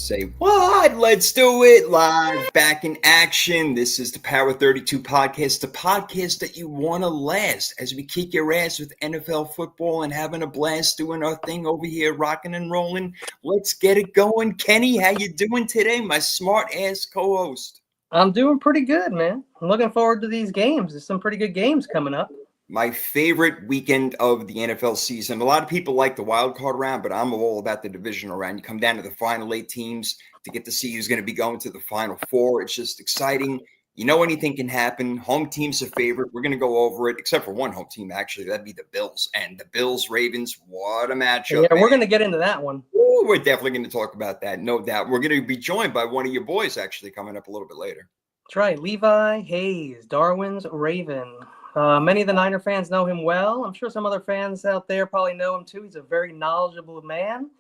Say what? Let's do it live, back in action. This is the Power 32 podcast, the podcast that you want to last as we kick your ass with NFL football and having a blast doing our thing over here, rocking and rolling. Let's get it going. Kenny, how you doing today, my smart ass co-host? I'm doing pretty good, man. I'm looking forward to these games. There's some pretty good games coming up. My favorite weekend of the NFL season. A lot of people like the wild card round, but I'm all about the divisional round. You come down to the final 8 teams to get to see who's going to be going to the final 4. It's just exciting. You know, anything can happen. Home team's a favorite. We're going to go over it, except for one home team, actually. That'd be the Bills. And the Bills-Ravens, what a matchup. Yeah, we're going to get into that one. Ooh, we're definitely going to talk about that, no doubt. We're going to be joined by one of your boys, actually, coming up a little bit later. That's right. Levi Hayes, Darwin's Raven. Many of the Niner fans know him well. I'm sure some other fans out there probably know him too. He's a very knowledgeable man.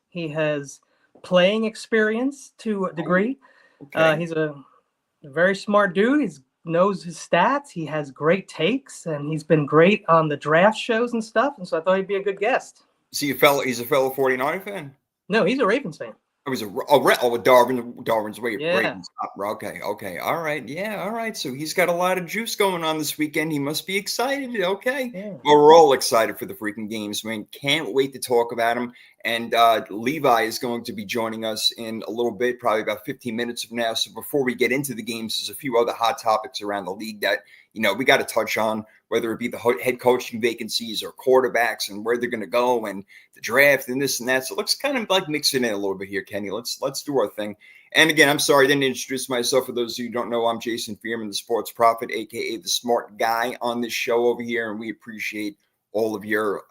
He has playing experience to a degree. Okay. He's a very smart dude. He knows his stats. He has great takes, and he's been great on the draft shows and stuff. And so I thought he'd be a good guest. He's a fellow 49er fan? No, he's a Ravens fan. It was Darwin's way. Yeah. Okay. All right. Yeah. All right. So he's got a lot of juice going on this weekend. He must be excited. Okay. Yeah. Well, we're all excited for the freaking games, man. Can't wait to talk about them. And Levi is going to be joining us in a little bit, probably about 15 minutes from now. So before we get into the games, there's a few other hot topics around the league that, you know, we got to touch on, whether it be the head coaching vacancies or quarterbacks and where they're going to go and the draft and this and that. So let's kind of like mix it in a little bit here, Kenny. Let's do our thing. And again, I'm sorry I didn't introduce myself. For those of you who don't know, I'm Jason Fearman, the sports prophet, a.k.a. the smart guy on this show over here. And we appreciate all of your,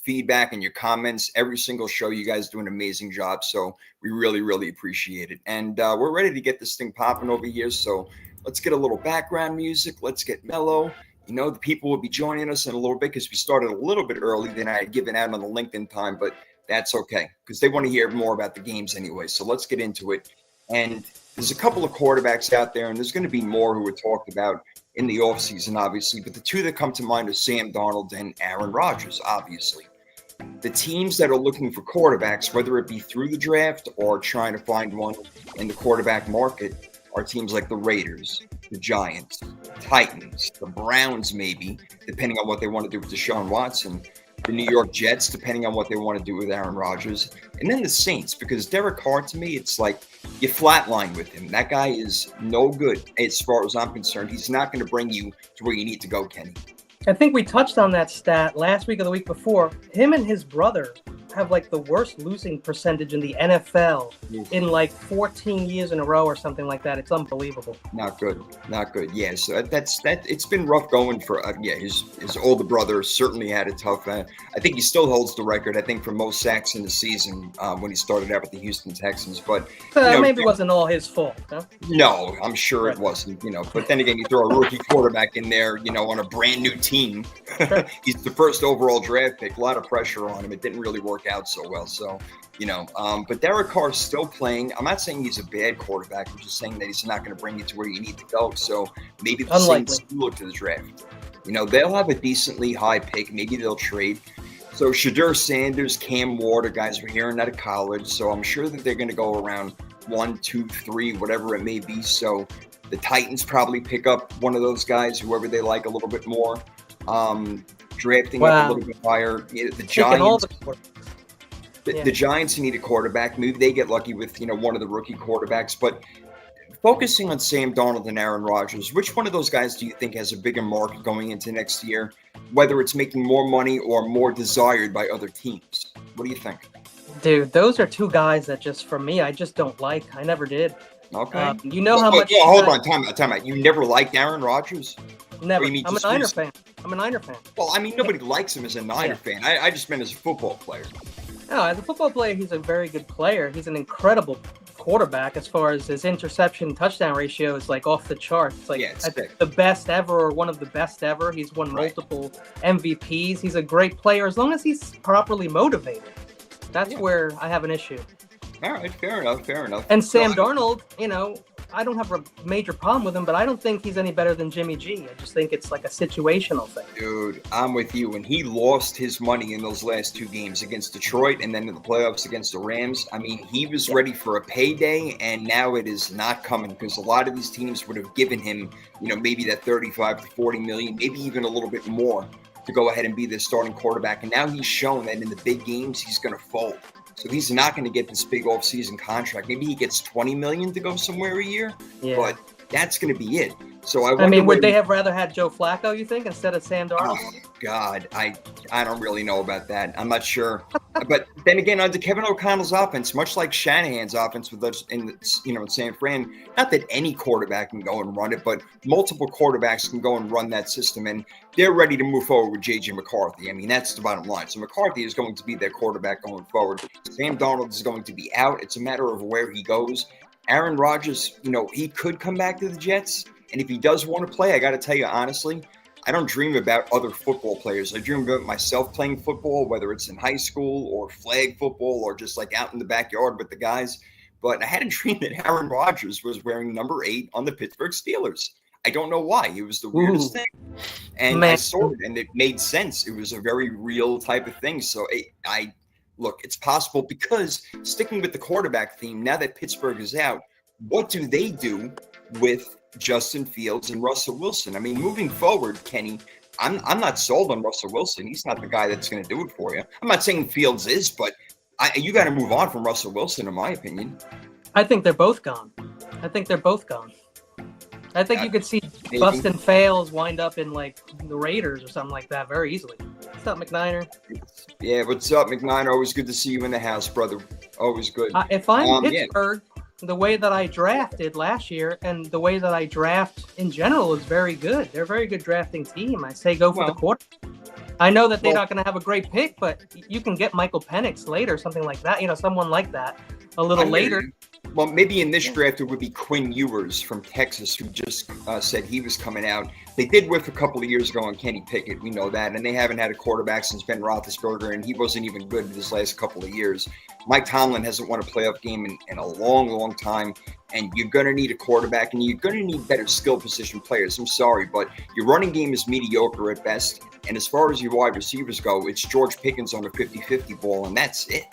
feedback and your comments. Every single show, you guys do an amazing job. So we really, really appreciate it. And we're ready to get this thing popping over here. So let's get a little background music. Let's get mellow. You know, the people will be joining us in a little bit because we started a little bit early than I had given out on the LinkedIn time, but that's okay because they want to hear more about the games anyway. So let's get into it. And there's a couple of quarterbacks out there, and there's going to be more who were talked about in the offseason, obviously. But the two that come to mind are Sam Darnold and Aaron Rodgers, obviously. The teams that are looking for quarterbacks, whether it be through the draft or trying to find one in the quarterback market, are teams like the Raiders, the Giants, Titans, the Browns maybe, depending on what they want to do with Deshaun Watson, the New York Jets, depending on what they want to do with Aaron Rodgers, and then the Saints, because Derek Carr, to me, it's like you flatline with him. That guy is no good as far as I'm concerned. He's not going to bring you to where you need to go, Kenny. I think we touched on that stat last week or the week before. Him and his brother have like the worst losing percentage in the NFL in like 14 years in a row or something like that. It's unbelievable. Not good. Yeah, so that's it's been rough going for his older brother certainly had a tough I think he still holds the record, I think, for most sacks in the season when he started out with the Houston Texans. But maybe it wasn't all his fault, huh? No, I'm sure it wasn't, but then again, you throw a rookie quarterback in there, on a brand new team. He's the first overall draft pick, a lot of pressure on him. It didn't really work out so well. So, but Derek Carr is still playing. I'm not saying he's a bad quarterback. I'm just saying that he's not going to bring you to where you need to go. So maybe the Saints look to the draft. They'll have a decently high pick. Maybe they'll trade. So Shadur Sanders, Cam Ward are guys we're hearing out of college. So I'm sure that they're going to go around 1, 2, 3, whatever it may be. So the Titans probably pick up one of those guys, whoever they like a little bit more. Drafting up a little bit higher. The Giants. The Giants need a quarterback. Maybe they get lucky with one of the rookie quarterbacks. But focusing on Sam Darnold and Aaron Rodgers, which one of those guys do you think has a bigger market going into next year? Whether it's making more money or more desired by other teams. What do you think? Dude, those are two guys that just for me, I just don't like. I never did. Okay. How much? Yeah, hold on. Time out. You never liked Aaron Rodgers? Never. I'm a Niner fan. Well, I mean, nobody likes him as a Niner fan. I just meant as a football player. No, as a football player, he's a very good player. He's an incredible quarterback as far as his interception touchdown ratio is like off the charts. It's like the best ever or one of the best ever. He's won multiple MVPs. He's a great player as long as he's properly motivated. That's where I have an issue. All right, fair enough. And Sam Darnold, I don't have a major problem with him, but I don't think he's any better than Jimmy G. I just think it's like a situational thing. Dude, I'm with you. When he lost his money in those last 2 games against Detroit and then in the playoffs against the Rams, I mean, he was ready for a payday, and now it is not coming because a lot of these teams would have given him, maybe that 35 to 40 million, maybe even a little bit more to go ahead and be the starting quarterback. And now he's shown that in the big games, he's going to fold. So he's not going to get this big off-season contract. Maybe he gets $20 million to go somewhere a year, but that's going to be it. So I mean, would they have rather had Joe Flacco, you think, instead of Sam Darnold? Oh, God, I don't really know about that. I'm not sure. But then again, under Kevin O'Connell's offense, much like Shanahan's offense with us in San Fran, not that any quarterback can go and run it, but multiple quarterbacks can go and run that system, and they're ready to move forward with J.J. McCarthy. I mean, that's the bottom line. So McCarthy is going to be their quarterback going forward. Sam Darnold is going to be out. It's a matter of where he goes. Aaron Rodgers, he could come back to the Jets. And if he does want to play, I got to tell you, honestly, I don't dream about other football players. I dream about myself playing football, whether it's in high school or flag football or just like out in the backyard with the guys. But I had a dream that Aaron Rodgers was wearing number 8 on the Pittsburgh Steelers. I don't know why. It was the weirdest thing. And I saw it, and it made sense. It was a very real type of thing. So look, it's possible because sticking with the quarterback theme, now that Pittsburgh is out, what do they do with Justin Fields and Russell Wilson? I mean, moving forward, Kenny, I'm not sold on Russell Wilson. He's not the guy that's going to do it for you. I'm not saying Fields is, but you got to move on from Russell Wilson, in my opinion. I think they're both gone. I think you could see Bustin' Fails wind up in like the Raiders or something like that very easily. What's up, McNiner? Yeah, what's up, McNiner? Always good to see you in the house, brother. Always good. If I'm Pittsburgh, the way that I drafted last year and the way that I draft in general is very good. They're a very good drafting team. I say go for the quarter. I know that they're not going to have a great pick, but you can get Michael Penix later, something like that. Someone like that a little later. Well, maybe in this draft it would be Quinn Ewers from Texas, who just said he was coming out. They did whiff a couple of years ago on Kenny Pickett. We know that. And they haven't had a quarterback since Ben Roethlisberger, and he wasn't even good in his last couple of years. Mike Tomlin hasn't won a playoff game in a long, long time. And you're going to need a quarterback, and you're going to need better skill position players. I'm sorry, but your running game is mediocre at best. And as far as your wide receivers go, it's George Pickens on a 50-50 ball, and that's it.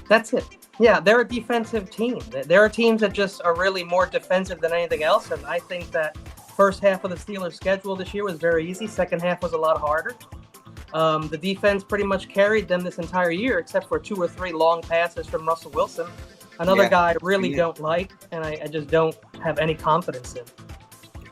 That's it. Yeah, they're a defensive team. There are teams that just are really more defensive than anything else, and I think that first half of the Steelers' schedule this year was very easy. Second half was a lot harder. The defense pretty much carried them this entire year, except for 2 or 3 long passes from Russell Wilson. Another guy I really don't like, and I just don't have any confidence in.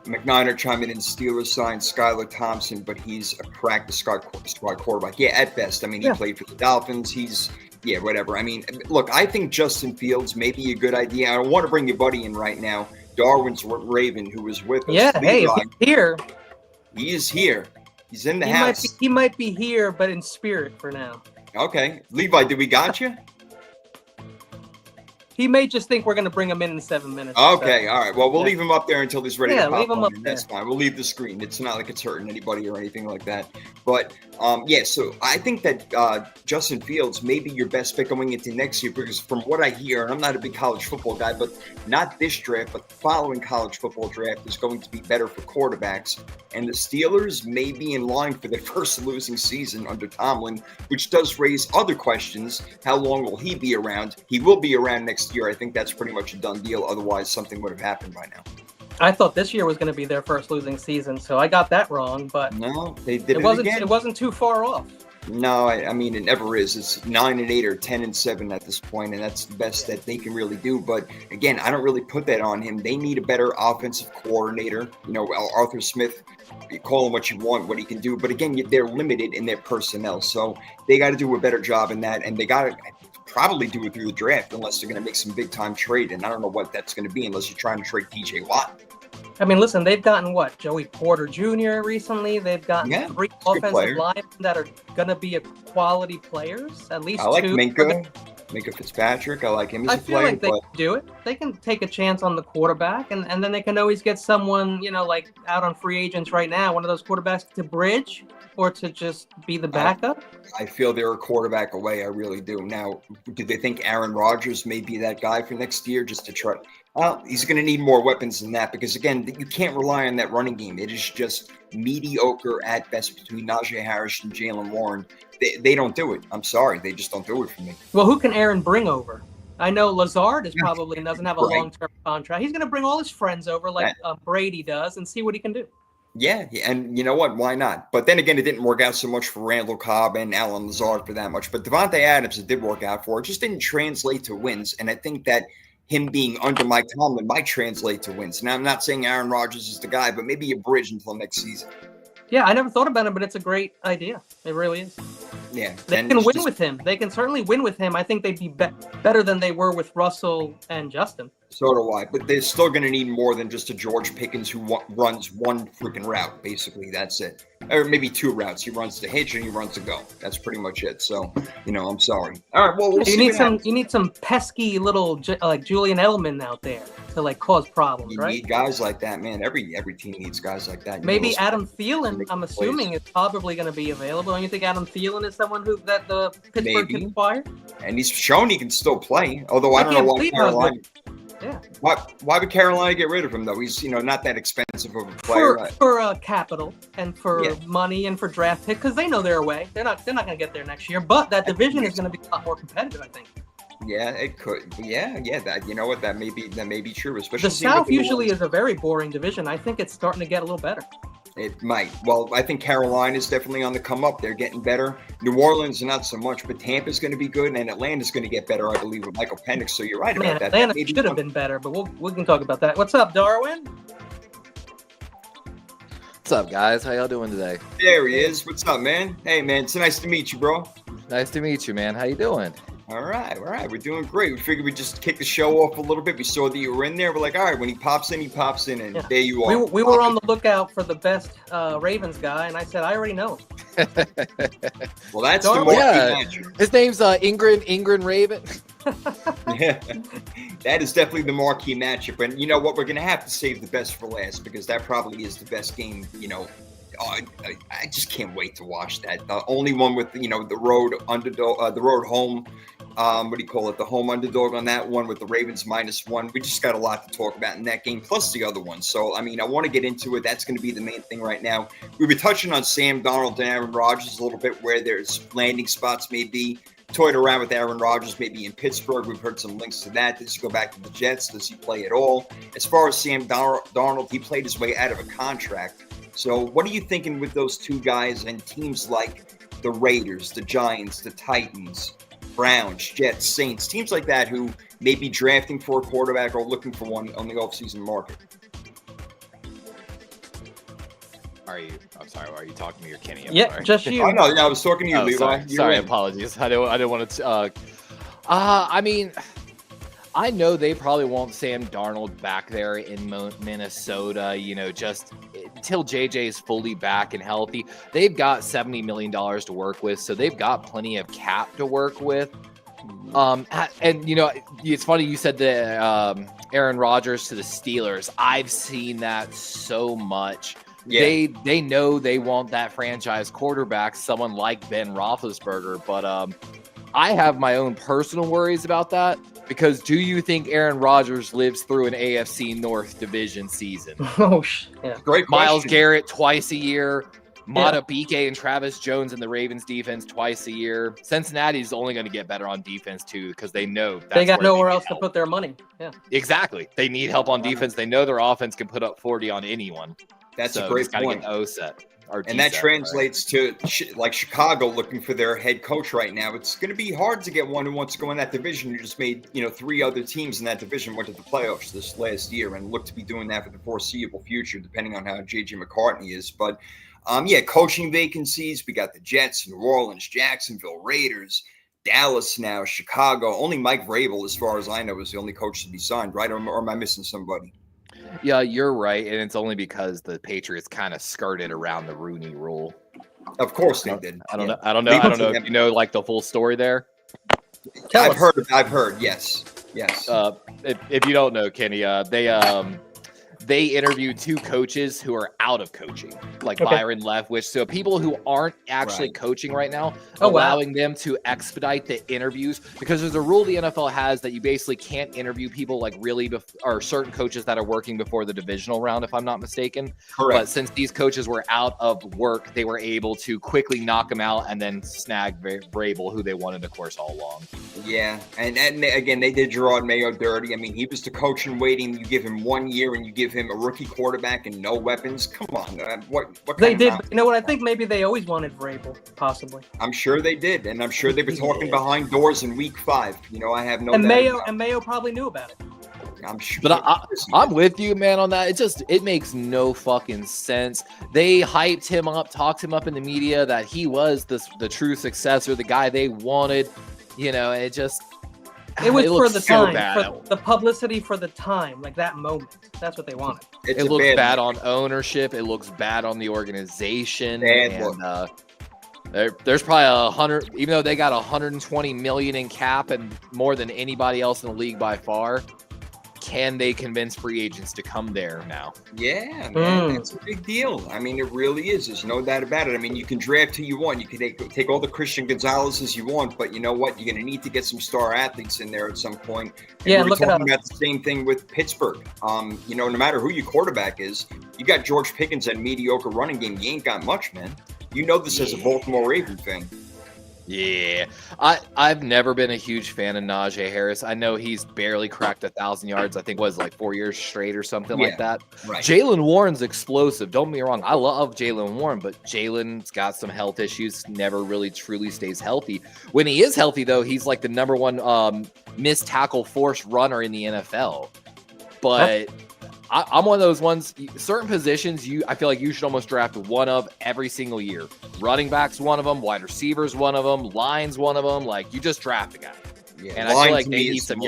McNiner chiming in, Steelers signed Skylar Thompson, but he's a practice squad quarterback. Yeah, at best. I mean, he played for the Dolphins. Whatever. I mean, look, I think Justin Fields may be a good idea. I don't want to bring your buddy in right now, Darwin's Raven, who was with us. Yeah, hey, if he's here. He is here. He's in the house. He might be here, but in spirit for now. Okay. Levi, did we got you? He may just think we're going to bring him in 7 minutes. Okay, all right. Well, we'll leave him up there until he's ready to pop leave him up there. That's fine. We'll leave the screen. It's not like it's hurting anybody or anything like that. But, so I think that Justin Fields may be your best pick going into next year because from what I hear, and I'm not a big college football guy, but not this draft, but the following college football draft is going to be better for quarterbacks. And the Steelers may be in line for their first losing season under Tomlin, which does raise other questions. How long will he be around? He will be around next year. I think that's pretty much a done deal. Otherwise, something would have happened by now. I thought this year was going to be their first losing season, so I got that wrong. But no, they did it again. It wasn't too far off. No, I mean, it never is. It's 9-8 or 10-7 at this point, and that's the best that they can really do. But again, I don't really put that on him. They need a better offensive coordinator. Arthur Smith, you call him what you want, what he can do. But again, they're limited in their personnel, so they got to do a better job in that, and they got to probably do it through the draft unless they're going to make some big-time trade, and I don't know what that's going to be unless you're trying to trade T.J. Watt. I mean, listen, they've gotten Joey Porter Jr. recently. They've gotten 3 offensive linemen that are going to be quality players, at least 2. I like Minka Fitzpatrick. I like him as a player. I feel like they can do it. They can take a chance on the quarterback, and then they can always get someone, like out on free agents right now, one of those quarterbacks to bridge or to just be the backup. I feel they're a quarterback away. I really do. Now, do they think Aaron Rodgers may be that guy for next year just to try? Well, he's going to need more weapons than that because, again, you can't rely on that running game. It is just mediocre at best between Najee Harris and Jaylen Warren. They don't do it. I'm sorry. They just don't do it for me. Well, who can Aaron bring over? I know Lazard probably doesn't have a long-term contract. He's going to bring all his friends over like Brady does and see what he can do. Yeah, and you know what? Why not? But then again, it didn't work out so much for Randall Cobb and Alan Lazard for that much. But Devontae Adams, it did work out for. It just didn't translate to wins. And I think that him being under Mike Tomlin might translate to wins. Now, I'm not saying Aaron Rodgers is the guy, but maybe a bridge until next season. Yeah, I never thought about it, but it's a great idea. It really is. Yeah. They can win with him. They can certainly win with him. I think they'd be better than they were with Russell and Justin. So do I. But they're still going to need more than just a George Pickens who runs one freaking route, basically. That's it. Or maybe two routes. He runs the hitch and he runs the go. That's pretty much it. So, I'm sorry. All right, well, you need some pesky little like Julian Edelman out there to like cause problems, right? You need guys like that, man. Every team needs guys like that. Maybe Adam Thielen, I'm assuming, is probably going to be available. Don't you think Adam Thielen is someone that the Pittsburgh can acquire? And he's shown he can still play, although I don't know why Carolina. Yeah. Why would Carolina get rid of him though? He's not that expensive of a player. For capital and for money and for draft pick because they know their way. They're not going to get there next year. But that division is going to be a lot more competitive, I think. Yeah, it could. Yeah. That that may be true. Especially the South usually is a very boring division. I think it's starting to get a little better. It might. Well, I think Carolina is definitely on the come up. They're getting better. New Orleans, not so much, but Tampa's going to be good, and Atlanta's going to get better, I believe, with Michael Penix. So you're right about that. Atlanta should have been better, but we can talk about that. What's up, Darwin? What's up, guys? How y'all doing today? There he is. What's up, man? Hey, man. It's nice to meet you, bro. Nice to meet you, man. How you doing? All right. We're doing great. We figured we'd just kick the show off a little bit. We saw that you were in there. We're like, all right, when he pops in, and there you are. We were on the lookout for the best Ravens guy, and I said, I already know him. Well, that's the marquee matchup. His name's Ingrid Raven. Yeah, that is definitely the marquee matchup. And you know what? We're going to have to save the best for last because that probably is the best game, I just can't wait to watch that. The only one with the road underdog, the road home. The home underdog on that one with the Ravens -1. We just got a lot to talk about in that game, plus the other one. So, I want to get into it. That's going to be the main thing right now. We've been touching on Sam Darnold and Aaron Rodgers a little bit, where there's landing spots maybe. Toyed around with Aaron Rodgers, maybe in Pittsburgh. We've heard some links to that. Does he go back to the Jets? Does he play at all? As far as Sam Darnold, he played his way out of a contract. So what are you thinking with those two guys and teams like the Raiders, the Giants, the Titans, Browns, Jets, Saints, teams like that who may be drafting for a quarterback or looking for one on the offseason market? Are you talking to me or Kenny? Sorry. Just you. No, I was talking to you, Levi. Sorry, apologies. I don't want to. I know they probably want Sam Darnold back there in Minnesota, just until JJ is fully back and healthy. They've got $70 million to work with, so they've got plenty of cap to work with. It's funny you said the Aaron Rodgers to the Steelers. I've seen that so much. Yeah. They know they want that franchise quarterback, someone like Ben Roethlisberger, but I have my own personal worries about that. Because do you think Aaron Rodgers lives through an AFC North division season? Yeah. Great question. Miles Garrett twice a year, Madubuike and Travis Jones in the Ravens defense twice a year. Cincinnati's only going to get better on defense too because they know they got nowhere else to put their money. Yeah, exactly. They need help on defense. They know their offense can put up 40 on anyone. That's a great point. Get the O set. And that translates to like Chicago looking for their head coach right now. It's going to be hard to get one who wants to go in that division. You just made, 3 other teams in that division went to the playoffs this last year and look to be doing that for the foreseeable future, depending on how J.J. McCartney is. But, coaching vacancies. We got the Jets, New Orleans, Jacksonville, Raiders, Dallas now, Chicago. Only Mike Vrabel, as far as I know, is the only coach to be signed, right? Or am I missing somebody? Yeah, you're right, and it's only because the Patriots kind of skirted around the Rooney Rule. Of course they did. I don't know if you know like the full story there. I've heard. Yes. If you don't know, Kenny, they interviewed 2 coaches who are out of coaching, like Byron Leftwich. So people who aren't actually coaching right now, allowing them to expedite the interviews, because there's a rule the NFL has that you basically can't interview people like really or certain coaches that are working before the divisional round, if I'm not mistaken. Correct. But since these coaches were out of work, they were able to quickly knock them out and then snag Vrabel, who they wanted, of course, all along. Yeah, and again, they did Gerard Mayo dirty. I mean, he was the coach in waiting. You give him 1 year and you give him a rookie quarterback and no weapons. Come on, what they did? You know what? I think maybe they always wanted Vrabel, possibly. I'm sure they did, and I'm sure they were talking behind doors in week 5. You know, I have no. And Mayo probably knew about it. I'm sure. But I'm with you, man, on that. It makes no fucking sense. They hyped him up, talked him up in the media that he was the true successor, the guy they wanted. You know, it was for the time, for the publicity, for the time, like that moment. That's what they wanted. It looks bad on ownership. It looks bad on the organization. And there's probably 100, even though they got 120 million in cap and more than anybody else in the league by far. Can they convince free agents to come there now? Yeah, man, it's a big deal. I mean, it really is. There's no doubt about it. I mean, you can draft who you want. You can take all the Christian Gonzalez's you want, but you know what? You're going to need to get some star athletes in there at some point. And we were talking about the same thing with Pittsburgh. You know, no matter who your quarterback is, you got George Pickens and mediocre running game. You ain't got much, man. You know this as a Baltimore Raven thing. Yeah, I've never been a huge fan of Najee Harris. I know he's barely cracked 1,000 yards. I think it was like 4 years straight or something like that. Right. Jaylen Warren's explosive. Don't get me wrong. I love Jaylen Warren, but Jaylen's got some health issues. Never really truly stays healthy. When he is healthy, though, he's like the number one missed tackle force runner in the NFL. But I'm one of those ones, certain positions I feel like you should almost draft one of every single year. Running back's one of them, wide receivers one of them, line's one of them. Like, you just draft a guy. Yeah, and I feel like they need some.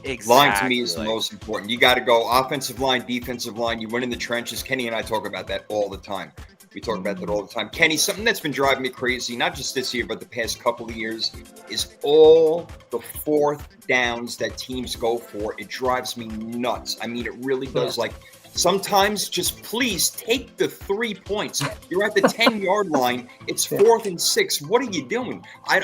Exactly. Line to me is the most important. You got to go offensive line, defensive line. You win in the trenches. Kenny and I talk about that all the time. We talk about that all the time. Kenny, something that's been driving me crazy, not just this year, but the past couple of years, is all the fourth downs that teams go for. It drives me nuts. I mean, it really does. Like, sometimes just please take the 3 points. You're at the 10-yard line. It's 4th and 6. What are you doing? I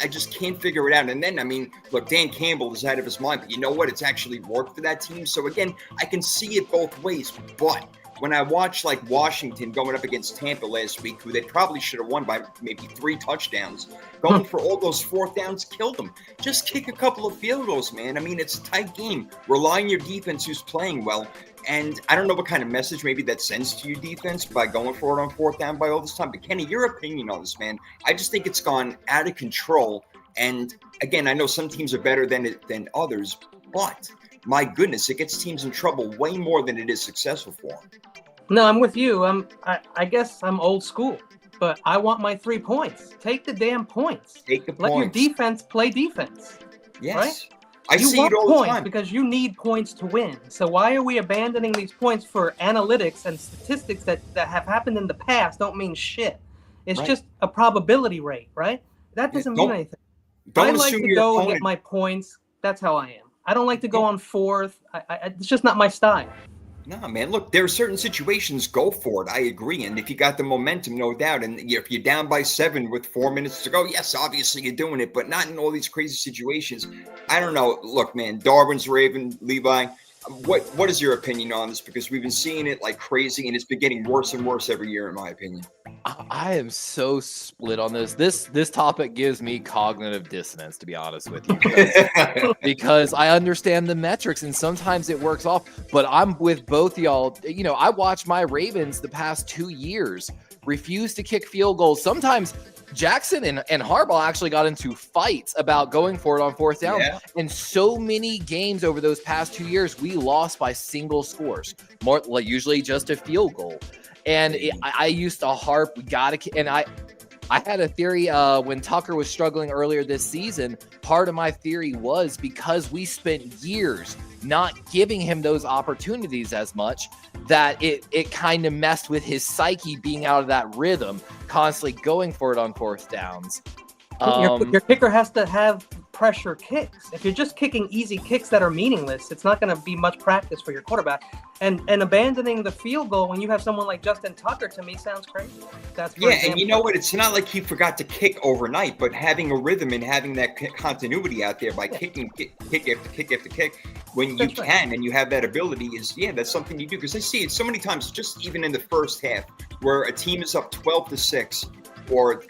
just can't figure it out. And then, I mean, look, Dan Campbell is out of his mind, but you know what? It's actually worked for that team. So, again, I can see it both ways. But when I watched, like, Washington going up against Tampa last week, who they probably should have won by maybe 3 touchdowns, going for all those 4th downs killed them. Just kick a couple of field goals, man. I mean, it's a tight game. Rely on your defense who's playing well. And I don't know what kind of message maybe that sends to your defense by going for it on 4th down by all this time. But, Kenny, your opinion on this, man, I just think it's gone out of control. And, again, I know some teams are better than others, but my goodness, it gets teams in trouble way more than it is successful for them. No, I'm with you. I guess I'm old school, but I want my 3 points. Take the damn points. Take the points. Let your defense play defense. Yes. Right? I see it all the time. Because you need points to win. So why are we abandoning these points for analytics and statistics that have happened in the past don't mean shit. It's just a probability rate, right? That doesn't mean anything. I like to go and get my points. That's how I am. I don't like to go on 4th. It's just not my style. No, man, look, there are certain situations, go for it. I agree. And if you got the momentum, no doubt. And if you're down by 7 with 4 minutes to go, yes, obviously you're doing it, but not in all these crazy situations. I don't know. Look, man, Darwin's Raven, Levi, what is your opinion on this? Because we've been seeing it like crazy, and it's been getting worse and worse every year, in my opinion. I am so split on this. This topic gives me cognitive dissonance, to be honest with you, because I understand the metrics and sometimes it works off. But I'm with both y'all. You know, I watched my Ravens the past 2 years refuse to kick field goals. Sometimes Jackson and Harbaugh actually got into fights about going for it on 4th down. Yeah. And so many games over those past 2 years, we lost by single scores, more like usually just a field goal. And I used to harp, we got to, and I had a theory when Tucker was struggling earlier this season. Part of my theory was because we spent years not giving him those opportunities as much, that it kind of messed with his psyche being out of that rhythm, constantly going for it on 4th downs. Your kicker has to have pressure kicks. If you're just kicking easy kicks that are meaningless, it's not going to be much practice for your quarterback. And abandoning the field goal when you have someone like Justin Tucker, to me, sounds crazy. And you know what? It's not like he forgot to kick overnight, but having a rhythm and having that continuity out there by kicking kick after kick after kick when you can and you have that ability is, that's something you do. Because I see it so many times, just even in the first half, where a team is up 12-6.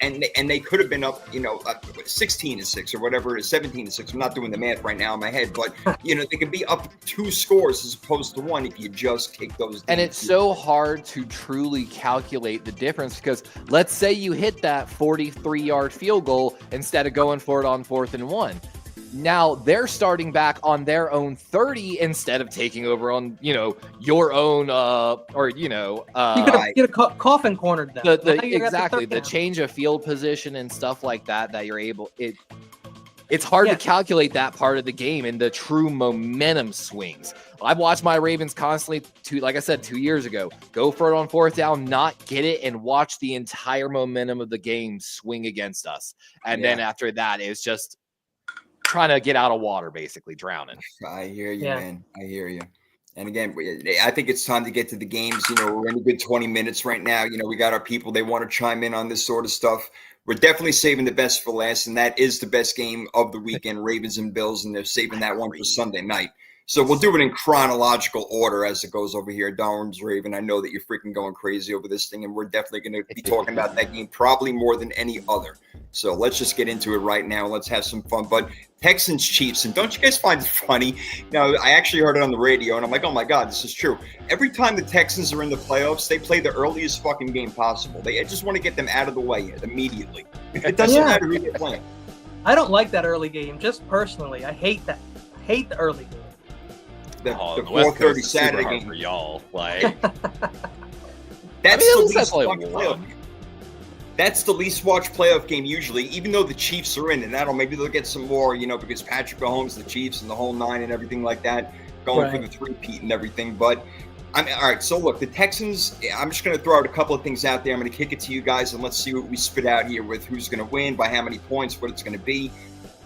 And they could have been up, 16-6 or whatever it is, 17-6. I'm not doing the math right now in my head, but they could be up 2 scores as opposed to 1 if you just kick those. And it's so hard to truly calculate the difference because let's say you hit that 43-yard field goal instead of going for it on 4th and 1. Now they're starting back on their own 30 instead of taking over on, your own, you could get a coffin cornered them. Exactly. The change of field position and stuff like that you're able, it's hard to calculate that part of the game and the true momentum swings. I've watched my Ravens constantly, like I said, 2 years ago, go for it on 4th down, not get it, and watch the entire momentum of the game swing against us. And then after that, it's just trying to get out of water, basically drowning. I hear you, man. I hear you. And again, I think it's time to get to the games. We're in a good 20 minutes right now. We got our people. They want to chime in on this sort of stuff. We're definitely saving the best for last, and that is the best game of the weekend, Ravens and Bills, and they're saving that one for Sunday night. So we'll do it in chronological order as it goes over here. Darwin's Raven, I know that you're freaking going crazy over this thing, and we're definitely going to be talking about that game probably more than any other. So let's just get into it right now. Let's have some fun. But Texans Chiefs, and don't you guys find it funny? Now, I actually heard it on the radio, and I'm like, oh my God, this is true. Every time the Texans are in the playoffs, they play the earliest fucking game possible. They just want to get them out of the way immediately. It doesn't matter who they're playing. I don't like that early game, just personally. I hate that. I hate the early game. The 4:30 Saturday game for y'all. Like that's the least watched playoff game. That's the least watched playoff game usually, even though the Chiefs are in, and maybe they'll get some more, because Patrick Mahomes, the Chiefs, and the whole 9 and everything like that, going for the three-peat and everything. But all right. So look, the Texans. I'm just going to throw out a couple of things out there. I'm going to kick it to you guys, and let's see what we spit out here with who's going to win, by how many points, what it's going to be.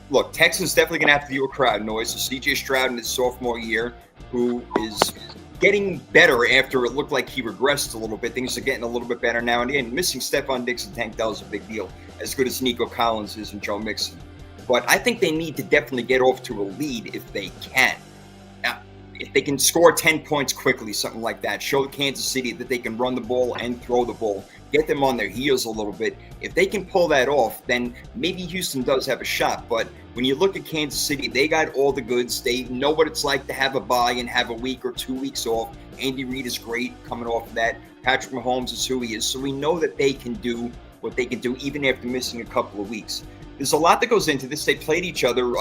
Look, Texans definitely going to have to do a crowd noise. So C.J. Stroud in his sophomore year, who is getting better after it looked like he regressed a little bit. Things are getting a little bit better now. And again, missing Stephon Diggs and Tank Dell is a big deal, as good as Nico Collins is and Joe Mixon. But I think they need to definitely get off to a lead if they can. Now, if they can score 10 points quickly, something like that, show Kansas City that they can run the ball and throw the ball, get them on their heels a little bit. If they can pull that off, then maybe Houston does have a shot. But when you look at Kansas City, they got all the goods. They know what it's like to have a bye and have a week or 2 weeks off. Andy Reid is great coming off of that. Patrick Mahomes is who he is. So we know that they can do what they can do even after missing a couple of weeks. There's a lot that goes into this. They played each other,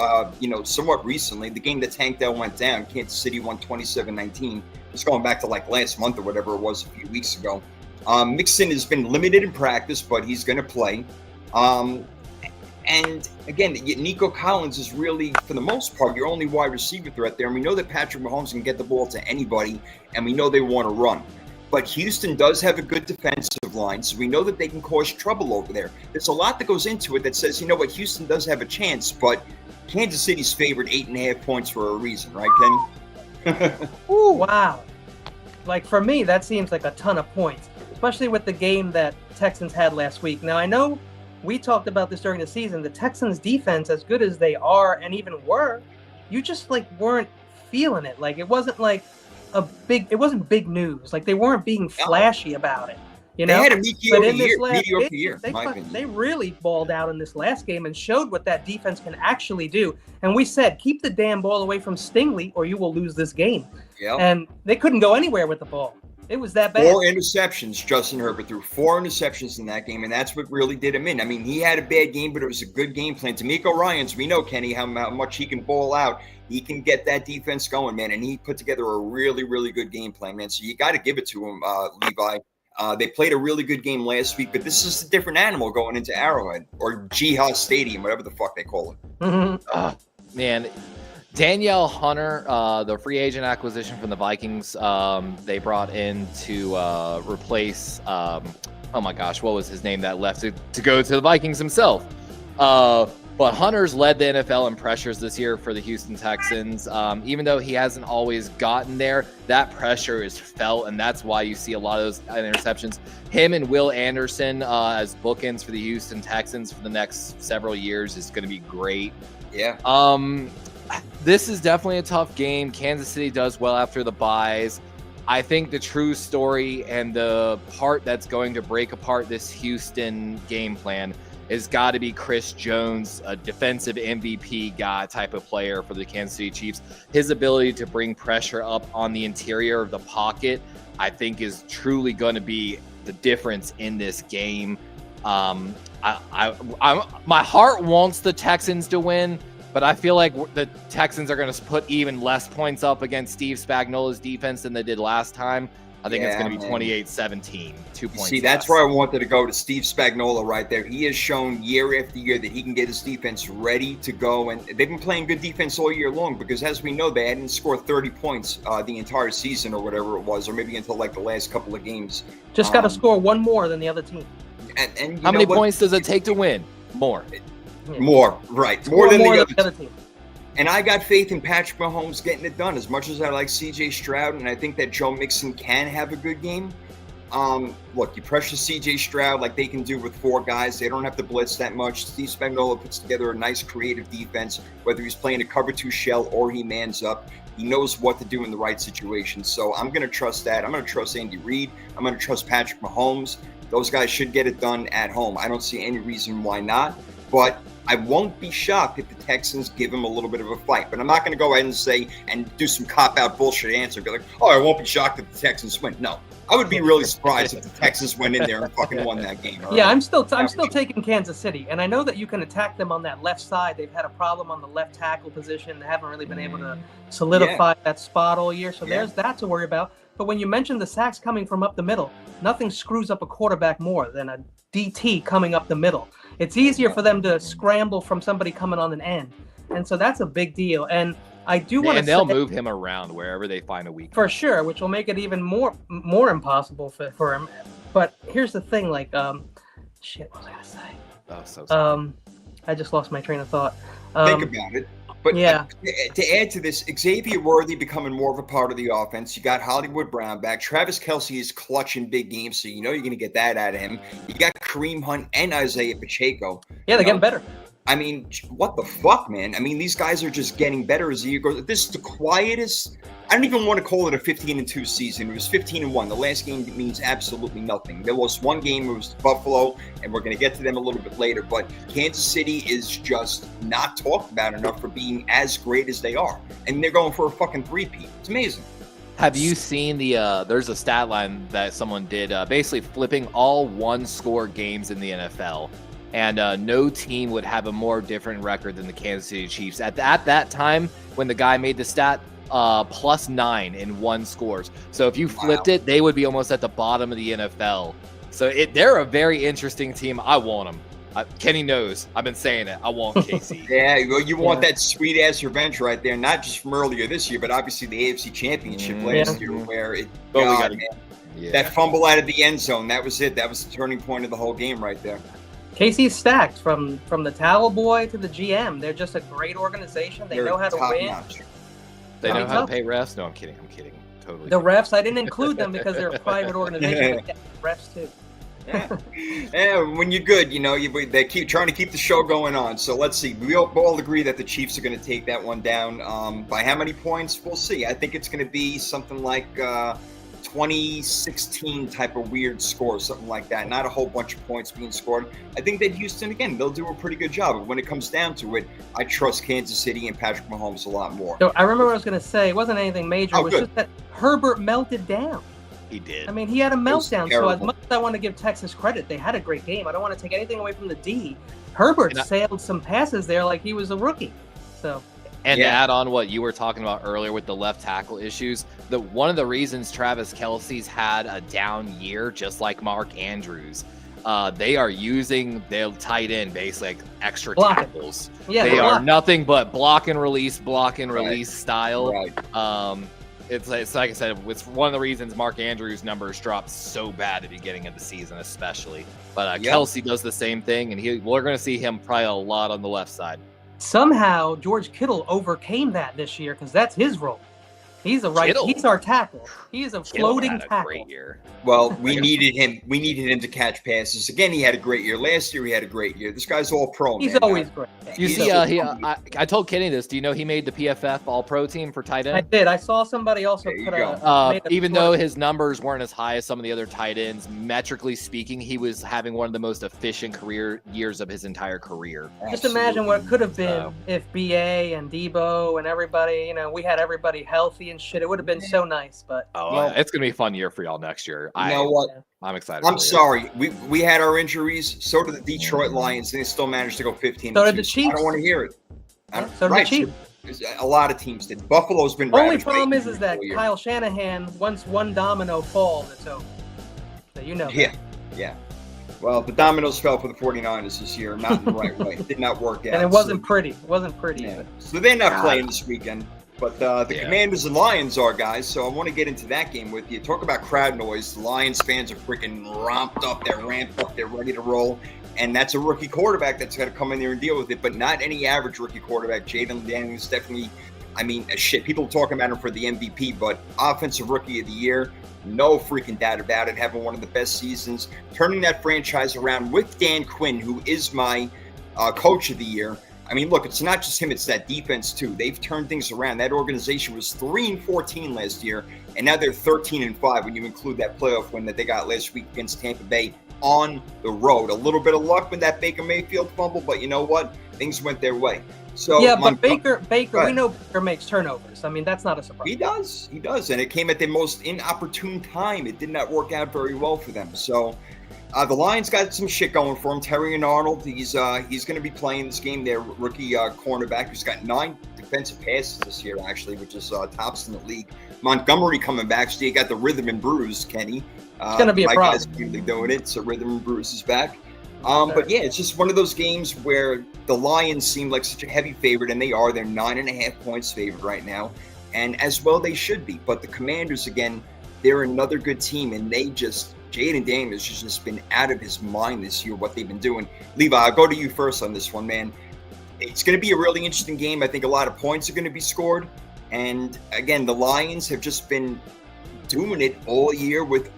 somewhat recently. The game that Tank Dell went down, Kansas City won 27-19. Just going back to like last month or whatever it was a few weeks ago. Mixon has been limited in practice, but he's going to play. And again, Nico Collins is really, for the most part, your only wide receiver threat there. And we know that Patrick Mahomes can get the ball to anybody, and we know they want to run. But Houston does have a good defensive line, so we know that they can cause trouble over there. There's a lot that goes into it that says, Houston does have a chance, but Kansas City's favored 8.5 points for a reason, right, Kenny? Ooh, wow. Like, for me, that seems like a ton of points, especially with the game that Texans had last week. Now, I know we talked about this during the season. The Texans' defense, as good as they are and even were, you just, weren't feeling it. Like, it wasn't it wasn't big news. Like, they weren't being flashy about it. They had a mediocre year. They really balled out in this last game and showed what that defense can actually do. And we said, keep the damn ball away from Stingley or you will lose this game. Yep. And they couldn't go anywhere with the ball. It was that bad. 4 interceptions, Justin Herbert threw 4 interceptions in that game, and that's what really did him in. I mean, he had a bad game, but it was a good game plan. D'Amico Ryans, we know, Kenny, how much he can ball out. He can get that defense going, man, and he put together a really, really good game plan, man. So you got to give it to him, Levi. They played a really good game last week, but this is a different animal going into Arrowhead or Jihad Stadium, whatever the fuck they call it. Mm-hmm. Man, Danielle Hunter, the free agent acquisition from the Vikings, they brought in to replace, oh my gosh, what was his name that left to go to the Vikings himself? But Hunter's led the NFL in pressures this year for the Houston Texans. Even though he hasn't always gotten there, that pressure is felt, and that's why you see a lot of those interceptions. Him and Will Anderson as bookends for the Houston Texans for the next several years is going to be great. Yeah. This is definitely a tough game. Kansas City does well after the byes. I think the true story and the part that's going to break apart this Houston game plan has got to be Chris Jones, a defensive MVP guy type of player for the Kansas City Chiefs. His ability to bring pressure up on the interior of the pocket, I think, is truly going to be the difference in this game. My heart wants the Texans to win, but I feel like the Texans are going to put even less points up against Steve Spagnuolo's defense than they did last time. I think it's going to be 28-17, 2 points. See, that's where I wanted to go, to Steve Spagnuolo right there. He has shown year after year that he can get his defense ready to go, and they've been playing good defense all year long because, as we know, they hadn't scored 30 points the entire season or whatever it was, or maybe until like the last couple of games. Just got to score one more than the other team. And how many points does it take to win? More. More, right. More than the other team. team. And I got faith in Patrick Mahomes getting it done. As much as I like C.J. Stroud, and I think that Joe Mixon can have a good game. Look, you pressure C.J. Stroud like they can do with 4 guys. They don't have to blitz that much. Steve Spagnuolo puts together a nice creative defense, whether he's playing a cover 2 shell or he mans up. He knows what to do in the right situation. So I'm going to trust that. I'm going to trust Andy Reid. I'm going to trust Patrick Mahomes. Those guys should get it done at home. I don't see any reason why not. But I won't be shocked if the Texans give him a little bit of a fight. But I'm not going to go ahead and say and do some cop-out bullshit answer. Be like, oh, I won't be shocked if the Texans win. No, I would be really surprised if the Texans went in there and fucking won that game. Right? Yeah, I'm still taking Kansas City. And I know that you can attack them on that left side. They've had a problem on the left tackle position. They haven't really been able to solidify that spot all year. So there's that to worry about. But when you mention the sacks coming from up the middle, nothing screws up a quarterback more than a DT coming up the middle. It's easier for them to scramble from somebody coming on an end. And so that's a big deal. And I do want to And they'll move him around wherever they find a weakness. For sure, which will make it even more impossible for him. But here's the thing, like, shit, what was I going to say? Oh, so sorry. I just lost my train of thought. Think about it. But to add to this, Xavier Worthy becoming more of a part of the offense. You got Hollywood Brown back. Travis Kelce is clutching big games, so you know you're going to get that out of him. You got Kareem Hunt and Isaiah Pacheco. Yeah, they're getting better. I mean, what the fuck, man? I mean, these guys are just getting better as the year goes. This is the quietest. I don't even want to call it a 15-2 season. It was 15-1. The last game means absolutely nothing. They lost one game. It was Buffalo, and we're going to get to them a little bit later. But Kansas City is just not talked about enough for being as great as they are. And they're going for a fucking three-peat. It's amazing. Have you seen there's a stat line that someone did basically flipping all one-score games in the NFL. And no team would have a more different record than the Kansas City Chiefs. At that time, when the guy made the stat, +9 in one scores. So if you flipped it, they would be almost at the bottom of the NFL. So they're a very interesting team. I want them. Kenny knows. I've been saying it. I want KC. Yeah, well, you want that sweet-ass revenge right there, not just from earlier this year, but obviously the AFC Championship last year where that fumble out of the end zone, that was it. That was the turning point of the whole game right there. KC's stacked from the towel boy to the GM. They're just a great organization. They know how to win. Notch. They know how to pay refs. No, I'm kidding. Totally. The refs, I didn't include them because they're a private organization. But refs too. Yeah, when you're good, you know, they keep trying to keep the show going on. So let's see. We all agree that the Chiefs are going to take that one down. By how many points? We'll see. I think it's going to be something like 2016 type of weird score, something like that. Not a whole bunch of points being scored. I think that Houston, again, they'll do a pretty good job. But when it comes down to it, I trust Kansas City and Patrick Mahomes a lot more. So I remember what I was going to say. It wasn't anything major. It was just that Herbert melted down. He did. I mean, he had a meltdown. So as much as I want to give Texas credit, they had a great game. I don't want to take anything away from the D. Herbert sailed some passes there like he was a rookie. So. And to add on what you were talking about earlier with the left tackle issues, one of the reasons Travis Kelce's had a down year, just like Mark Andrews, they are using their tight end basically like extra tackles. Yeah, they are nothing but block and release style. Right. it's like I said, it's one of the reasons Mark Andrews' numbers dropped so bad at the beginning of the season, especially. But Kelsey does the same thing, and we're going to see him probably a lot on the left side. Somehow George Kittle overcame that this year because that's his role. He's our tackle. He is a floating tackle. Great year. Well, we needed him. We needed him to catch passes. Again, he had a great year. Last year, he had a great year. This guy's all pro. He's always great. You see, I told Kenny this. Do you know he made the PFF All-Pro team for tight end? I did. I saw somebody also even though his numbers weren't as high as some of the other tight ends, metrically speaking, he was having one of the most efficient career years of his entire career. Just imagine what it could have been if BA and Debo and everybody, we had everybody healthy and shit. It would have been so nice, but it's gonna be a fun year for y'all next year. You know what? I'm excited. I'm sorry. We had our injuries. So did the Detroit Lions. They still managed to go 15. So did the Chiefs. I don't want to hear it. So did the Chiefs. A lot of teams did. Buffalo's been. Only problem is that Kyle Shanahan, once one domino falls, it's over. So Yeah. Well, the dominoes fell for the 49ers this year, not in the right way. It did not work out. And it wasn't pretty. It wasn't pretty. Yeah. So they're not playing this weekend. But the Commanders and Lions are, guys, so I want to get into that game with you. Talk about crowd noise. The Lions fans are freaking ramped up. They're ready to roll. And that's a rookie quarterback that's got to come in there and deal with it, but not any average rookie quarterback. Jaden Daniels definitely, people talking about him for the MVP, but offensive rookie of the year, no freaking doubt about it, having one of the best seasons, turning that franchise around with Dan Quinn, who is my coach of the year. Look, it's not just him, it's that defense too. They've turned things around. That organization was 3-14 last year, and now they're 13-5 when you include that playoff win that they got last week against Tampa Bay on the road. A little bit of luck with that Baker Mayfield fumble, but you know what? Things went their way. So but Baker, we know Baker makes turnovers. That's not a surprise. He does, and it came at the most inopportune time. It did not work out very well for them. So the Lions got some shit going for him. Terry and Arnold, he's going to be playing this game. Their rookie cornerback, who's got 9 defensive passes this year, actually, which is tops in the league. Montgomery coming back, so you got the rhythm and bruise, Kenny. It's going to be a problem. Guys really doing it, so rhythm and bruise is back. But yeah, it's just one of those games where the Lions seem like such a heavy favorite, and they are. They're 9.5 points favored right now, and as well they should be. But the Commanders, again, they're another good team, and Jaden Daniels has just been out of his mind this year, what they've been doing. Levi, I'll go to you first on this one, man. It's going to be a really interesting game. I think a lot of points are going to be scored. And again, the Lions have just been doing it all year with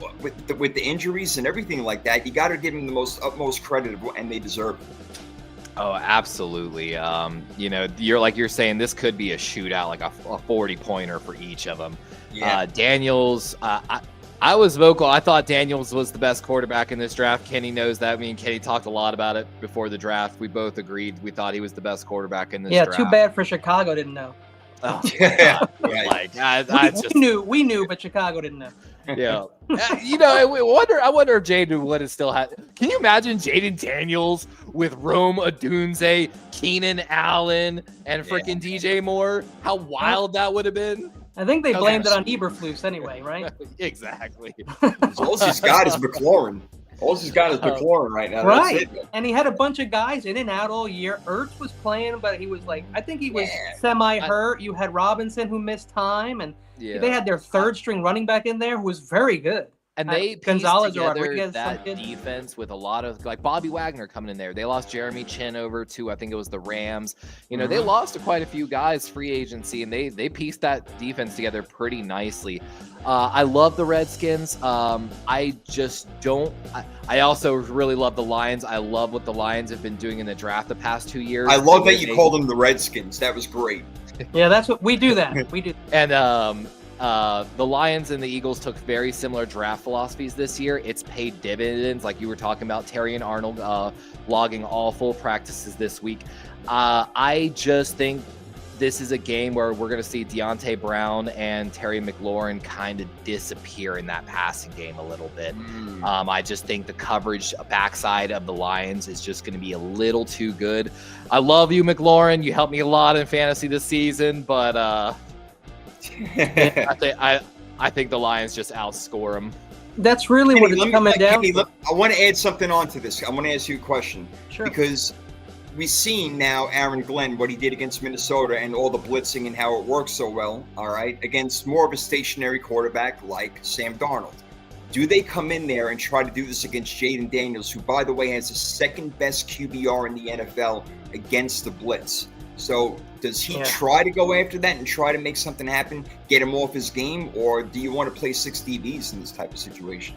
the injuries and everything like that. You got to give them the utmost credit, and they deserve it. Oh, absolutely. You're saying, this could be a shootout, like a 40-pointer for each of them. Yeah. Daniels, I was vocal. I thought Daniels was the best quarterback in this draft. Kenny knows that. Me and Kenny talked a lot about it before the draft. We both agreed. We thought he was the best quarterback in this draft. Yeah, too bad for Chicago didn't know. Oh, we knew, but Chicago didn't know. Yeah. I wonder if Jaden would have still had. Can you imagine Jaden Daniels with Rome Odunze, Keenan Allen, and freaking DJ Moore? How wild that would have been. I think they blamed it on Eberflus anyway, right? Exactly. All he's got is McLaurin. Right now. Right. And he had a bunch of guys in and out all year. Ertz was playing, but he was semi-hurt. You had Robinson who missed time, and they had their third string running back in there who was very good. And they pieced together that defense with a lot of, like, Bobby Wagner coming in there. They lost Jeremy Chin over to, I think it was the Rams. They lost to quite a few guys free agency, and they pieced that defense together pretty nicely. I love the Redskins. I also really love the Lions. I love what the Lions have been doing in the draft the past 2 years. I love that you called them the Redskins. That was great. Yeah, that's what we do. We do. And the Lions and the Eagles took very similar draft philosophies this year. It's paid dividends, like you were talking about. Terry and Arnold logging all full practices this week. I just think this is a game where we're going to see Deontay Brown and Terry McLaurin kind of disappear in that passing game a little bit. I just think the coverage backside of the Lions is just going to be a little too good. I love you, McLaurin. You helped me a lot in fantasy this season, but I think the Lions just outscore them. That's really what it's coming down to. I want to add something onto this. I want to ask you a question. Sure. Because we've seen now Aaron Glenn, what he did against Minnesota and all the blitzing and how it works so well, all right, against more of a stationary quarterback like Sam Darnold. Do they come in there and try to do this against Jaden Daniels, who, by the way, has the second best QBR in the NFL against the blitz? So does he try to go after that and try to make something happen, get him off his game, or do you want to play 6 DBs in this type of situation?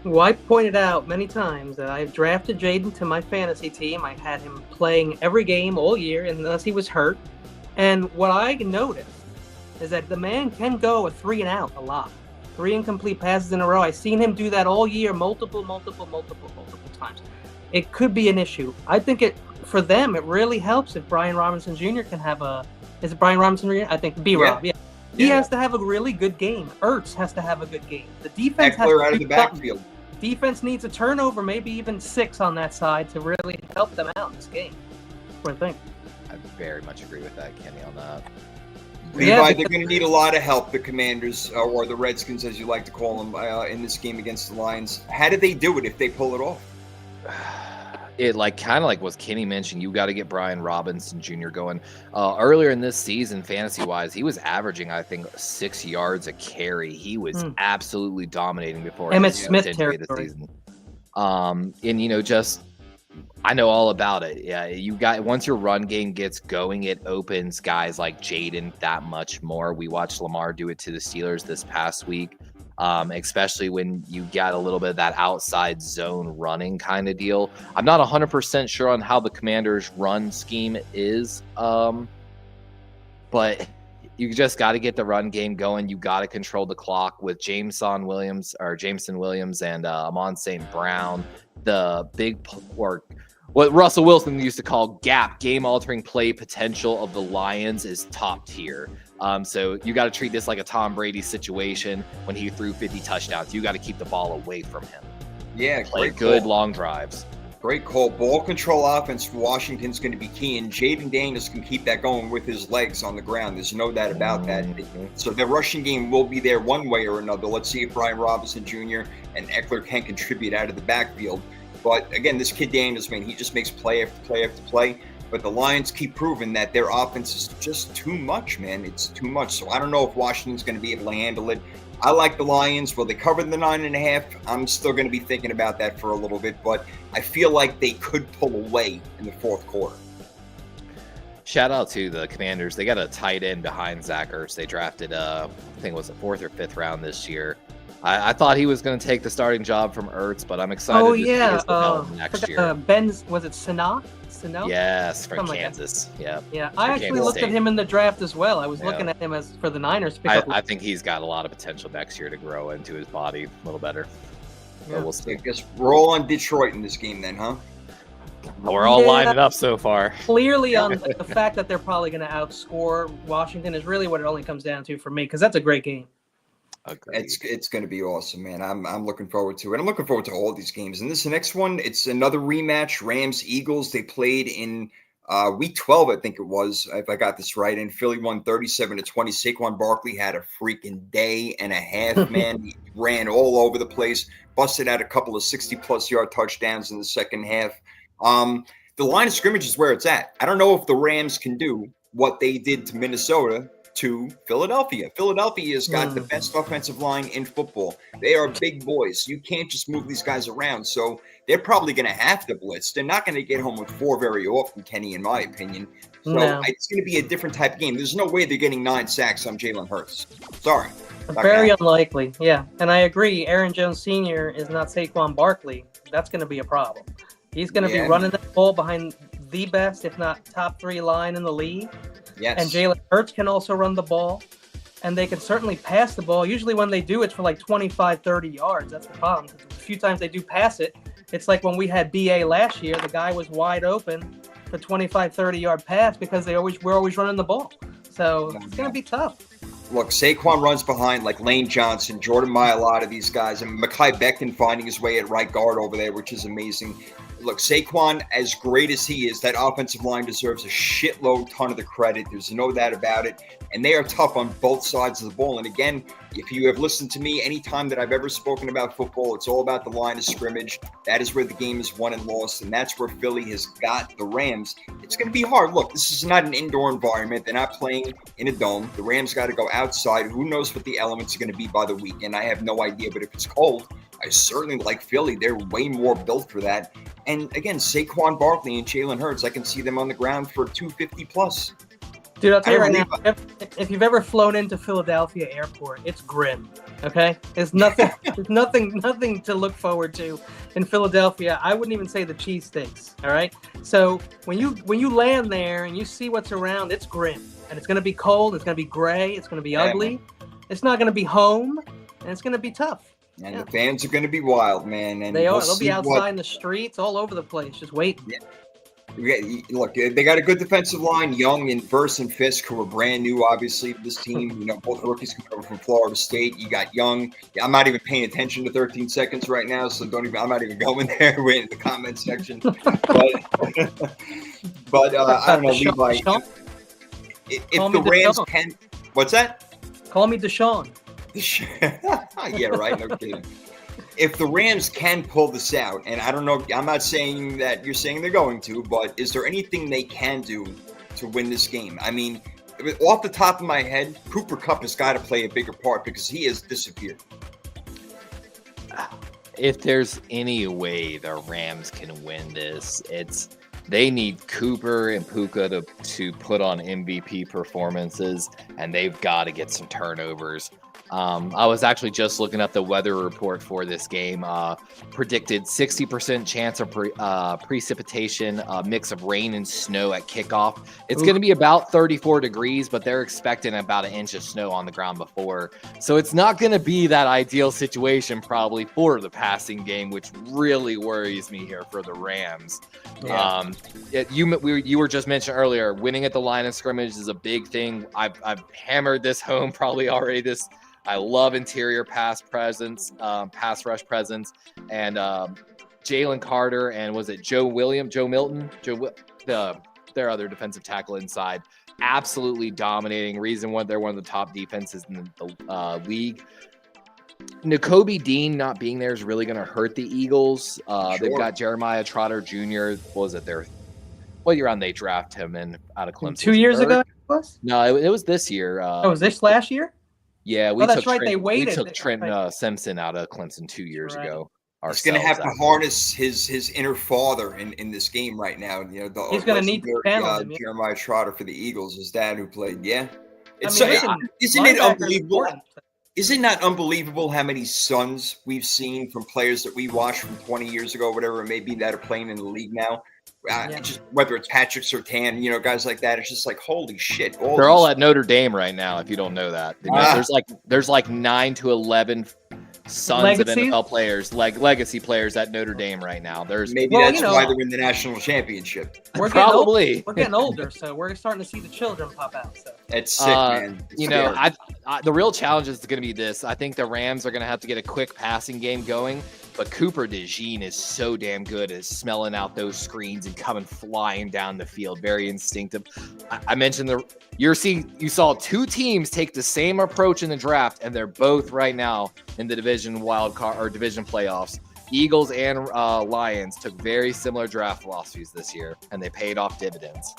Well, I pointed out many times that I've drafted Jaden to my fantasy team. I had him playing every game all year unless he was hurt. And what I noticed is that the man can go a 3 and out a lot. 3 incomplete passes in a row. I've seen him do that all year, multiple times. It could be an issue. I think for them, it really helps if Brian Robinson Jr. can have is it Brian Robinson Jr.? I think B-Rob, yeah. He has to have a really good game. Ertz has to have a good game. The defense has to out of the backfield. Defense needs a turnover, maybe even 6 on that side to really help them out in this game. What do you think? I very much agree with that, Kenny, on that. Levi, they're going to need a lot of help, the Commanders, or the Redskins, as you like to call them, in this game against the Lions. How did they do it if they pull it off? It kind of like what Kenny mentioned, you got to get Brian Robinson Jr. going. Earlier in this season, fantasy-wise, he was averaging, I think, 6 yards a carry. He was absolutely dominating before Emmett Smith territory. Season. And just I know all about it. Yeah, once your run game gets going, it opens guys like Jaden that much more. We watched Lamar do it to the Steelers this past week. Especially when you got a little bit of that outside zone running kind of deal. I'm not 100% sure on how the Commanders' run scheme is, but you just got to get the run game going. You got to control the clock with Jameson Williams and Amon St. Brown. The big what Russell Wilson used to call game-altering play potential of the Lions is top tier. So you got to treat this like a Tom Brady situation when he threw 50 touchdowns. You got to keep the ball away from him. Yeah, play good long drives. Great call. Ball control offense for Washington's going to be key, and Jaden Daniels can keep that going with his legs on the ground. There's no doubt about that. So the rushing game will be there one way or another. Let's see if Brian Robinson Jr. and Eckler can contribute out of the backfield. But again, this kid Daniels, man, he just makes play after play after play. But the Lions keep proving that their offense is just too much, man. It's too much. So I don't know if Washington's going to be able to handle it. I like the Lions. Will they cover the 9.5? I'm still going to be thinking about that for a little bit. But I feel like they could pull away in the fourth quarter. Shout out to the Commanders. They got a tight end behind Zach Ertz. They drafted, I think it was the 4th or 5th round this year. I thought he was going to take the starting job from Ertz, but I'm excited to see his development next year. Was it Sanaa? Yes, from Kansas. Like yeah. I actually looked at him in the draft as well. I was looking at him as for the Niners. I think he's got a lot of potential next year to grow into his body a little better. Yeah. We'll see. I guess we're all on Detroit in this game then, huh? We're all lining up so far. Clearly on the fact that they're probably going to outscore Washington is really what it only comes down to for me, because that's a great game. Agreed. It's going to be awesome, man. I'm looking forward to it. I'm looking forward to all these games. And this next one, it's another rematch. Rams-Eagles. They played in week 12, I think it was, if I got this right. And Philly won 37-20. Saquon Barkley had a freaking day and a half, man. He ran all over the place, busted out a couple of 60-plus yard touchdowns in the second half. The line of scrimmage is where it's at. I don't know if the Rams can do what they did to Minnesota to Philadelphia. Philadelphia's got the best offensive line in football. They are big boys. You can't just move these guys around. So they're probably going to have to blitz. They're not going to get home with 4 very often, Kenny, in my opinion. So it's going to be a different type of game. There's no way they're getting 9 sacks on Jalen Hurts. Sorry. Very unlikely. Yeah. And I agree. Aaron Jones Sr. is not Saquon Barkley. That's going to be a problem. He's going to be running the ball behind the best, if not top 3 line in the league. Yes. And Jalen Hurts can also run the ball, and they can certainly pass the ball. Usually when they do, it's for like 25, 30 yards. That's the problem. A few times they do pass it. It's like when we had BA last year, the guy was wide open for 25, 30-yard pass because we're always running the ball. So it's going to be tough. Look, Saquon runs behind like Lane Johnson, Jordan Mailata, these guys, and Mekhi Becton finding his way at right guard over there, which is amazing. Look, Saquon, as great as he is, that offensive line deserves a ton of the credit. There's no doubt about it. And they are tough on both sides of the ball. And again, if you have listened to me any time that I've ever spoken about football, it's all about the line of scrimmage. That is where the game is won and lost. And that's where Philly has got the Rams. it's going to be hard. Look, this is not an indoor environment. They're not playing in a dome. The Rams got to go outside. Who knows what the elements are going to be by the weekend? I have no idea. But if it's cold, I certainly like Philly. They're way more built for that. And again, Saquon Barkley and Jalen Hurts, I can see them on the ground for 250 plus. Dude, I'll tell you right now, if you've ever flown into Philadelphia Airport, it's grim. Okay, there's nothing, nothing to look forward to in Philadelphia. I wouldn't even say the cheesesteaks. All right, so when you land there and you see what's around, it's grim, and it's going to be cold. It's going to be gray. It's going to be ugly. It's not going to be home, and it's going to be tough. And the fans are going to be wild, man. And they are. They'll be outside in the streets, all over the place, just waiting. Yeah. Look, they got a good defensive line, Young and Verse and Fisk, who are brand new, obviously, to this team. You know, both rookies coming over from Florida State. You got Young. I'm not even paying attention to 13 seconds right now, so I'm not even going there. We're in the comment section. But I don't know, Levi. If the Rams can, what's that? Call me Deshaun. Yeah, right. No kidding. If the Rams can pull this out, and I don't know, I'm not saying that you're saying they're going to, but is there anything they can do to win this game? I mean, off the top of my head, Cooper Kupp has got to play a bigger part because he has disappeared. If there's any way the Rams can win this, they need Cooper and Puka to put on MVP performances, and they've got to get some turnovers. I was actually just looking at the weather report for this game. Predicted 60% chance of precipitation, mix of rain and snow at kickoff. It's going to be about 34 degrees, but they're expecting about an inch of snow on the ground before. So it's not going to be that ideal situation probably for the passing game, which really worries me here for the Rams. Yeah. You were just mentioned earlier, winning at the line of scrimmage is a big thing. I've hammered this home probably already I love interior pass rush presence, and Jalen Carter and was it Joe Milton, their other defensive tackle inside, absolutely dominating. Reason why they're one of the top defenses in the league. Nakobe Dean not being there is really going to hurt the Eagles. Sure. They've got Jeremiah Trotter Jr. What year on they draft him in out of Clemson? 2 years ago, it was? No, it was this year. Was this last year? Yeah, we took Trent Simpson out of Clemson 2 years ago. He's going to have to harness his inner father in this game right now. You know, he's going to need to handle him. Jeremiah Trotter for the Eagles, his dad who played. Yeah, isn't it unbelievable? Is it not unbelievable how many sons we've seen from players that we watched from 20 years ago, whatever it may be, that are playing in the league now? Just whether it's Patrick Surtain, guys like that, it's just like holy shit. They're all at Notre Dame right now. If you don't know that, there's like 9 to 11 sons of NFL players, like legacy players at Notre Dame right now. That's why they're in the national championship. We're getting older, so we're starting to see the children pop out. So it's sick, man. The real challenge is going to be this. I think the Rams are going to have to get a quick passing game going. But Cooper DeJean is so damn good at smelling out those screens and coming flying down the field. Very instinctive. I mentioned you saw 2 teams take the same approach in the draft, and they're both right now in the division wildcard or division playoffs. Eagles and Lions took very similar draft philosophies this year, and they paid off dividends.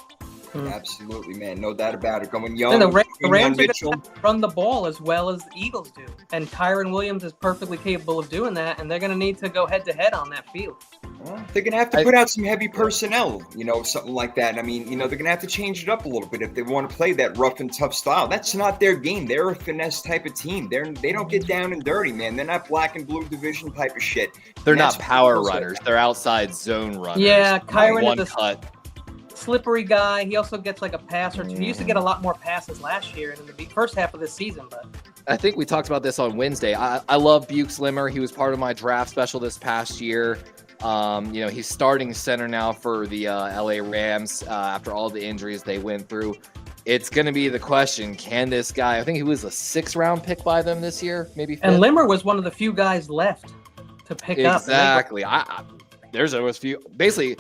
Absolutely, man. No doubt about it. Going young. And the Rams are going to run the ball as well as the Eagles do. And Kyron Williams is perfectly capable of doing that, and they're going to need to go head-to-head on that field. Well, they're going to have to put out some heavy personnel, something like that. I mean, they're going to have to change it up a little bit if they want to play that rough and tough style. That's not their game. They're a finesse type of team. They don't get down and dirty, man. They're not black and blue division type of shit. They're not power runners. They're outside zone runners. Yeah, Kyron is cut. Slippery guy. He also gets like a pass or two. He used to get a lot more passes last year and in the first half of this season, but I think we talked about this on Wednesday. I love Bukes Limmer. He was part of my draft special this past year. He's starting center now for the LA Rams after all the injuries they went through. It's going to be the question, can this guy, I think he was a 6th-round pick by them this year, maybe 5th. And Limmer was one of the few guys left to pick up. Exactly. There's always few. Basically,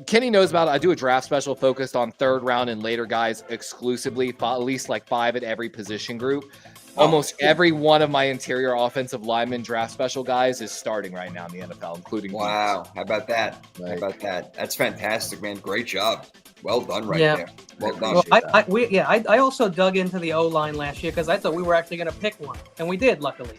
Kenny knows about it. I do a draft special focused on 3rd round and later guys exclusively, at least like 5 at every position group. Almost every one of my interior offensive lineman draft special guys is starting right now in the NFL, including Wow. How about that? How about that? That's fantastic, man. Great job. Well done there. Well done. Well, I also dug into the O-line last year because I thought we were actually going to pick one, and we did, luckily.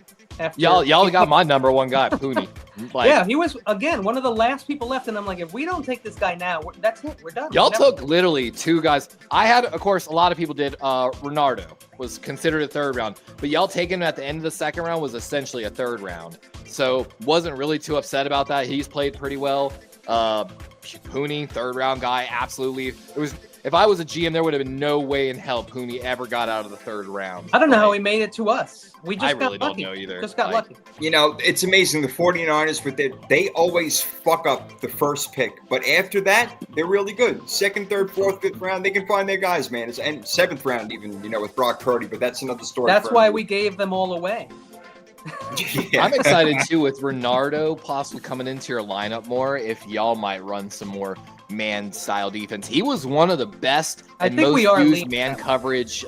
Y'all got my number one guy, Pooney. Yeah, he was, again, one of the last people left, and I'm like, if we don't take this guy now, that's it. We're done. Y'all took literally 2 guys. I had, of course, a lot of people did. Renardo was considered a 3rd round, but y'all taking him at the end of the 2nd round was essentially a 3rd round. So wasn't really too upset about that. He's played pretty well. Pooney, 3rd round guy, absolutely. If I was a GM, there would have been no way in hell Pooney ever got out of the 3rd round. I don't know how he made it to us. I really don't know either. Just got lucky. You know, it's amazing. The 49ers, they always fuck up the first pick. But after that, they're really good. 2nd, 3rd, 4th, 5th round, they can find their guys, man. And 7th round even, with Brock Purdy. But that's another story. That's why we gave them all away. Yeah. I'm excited, too, with Renardo possibly coming into your lineup more if y'all might run some more man-style defense. He was one of the best and most used man coverage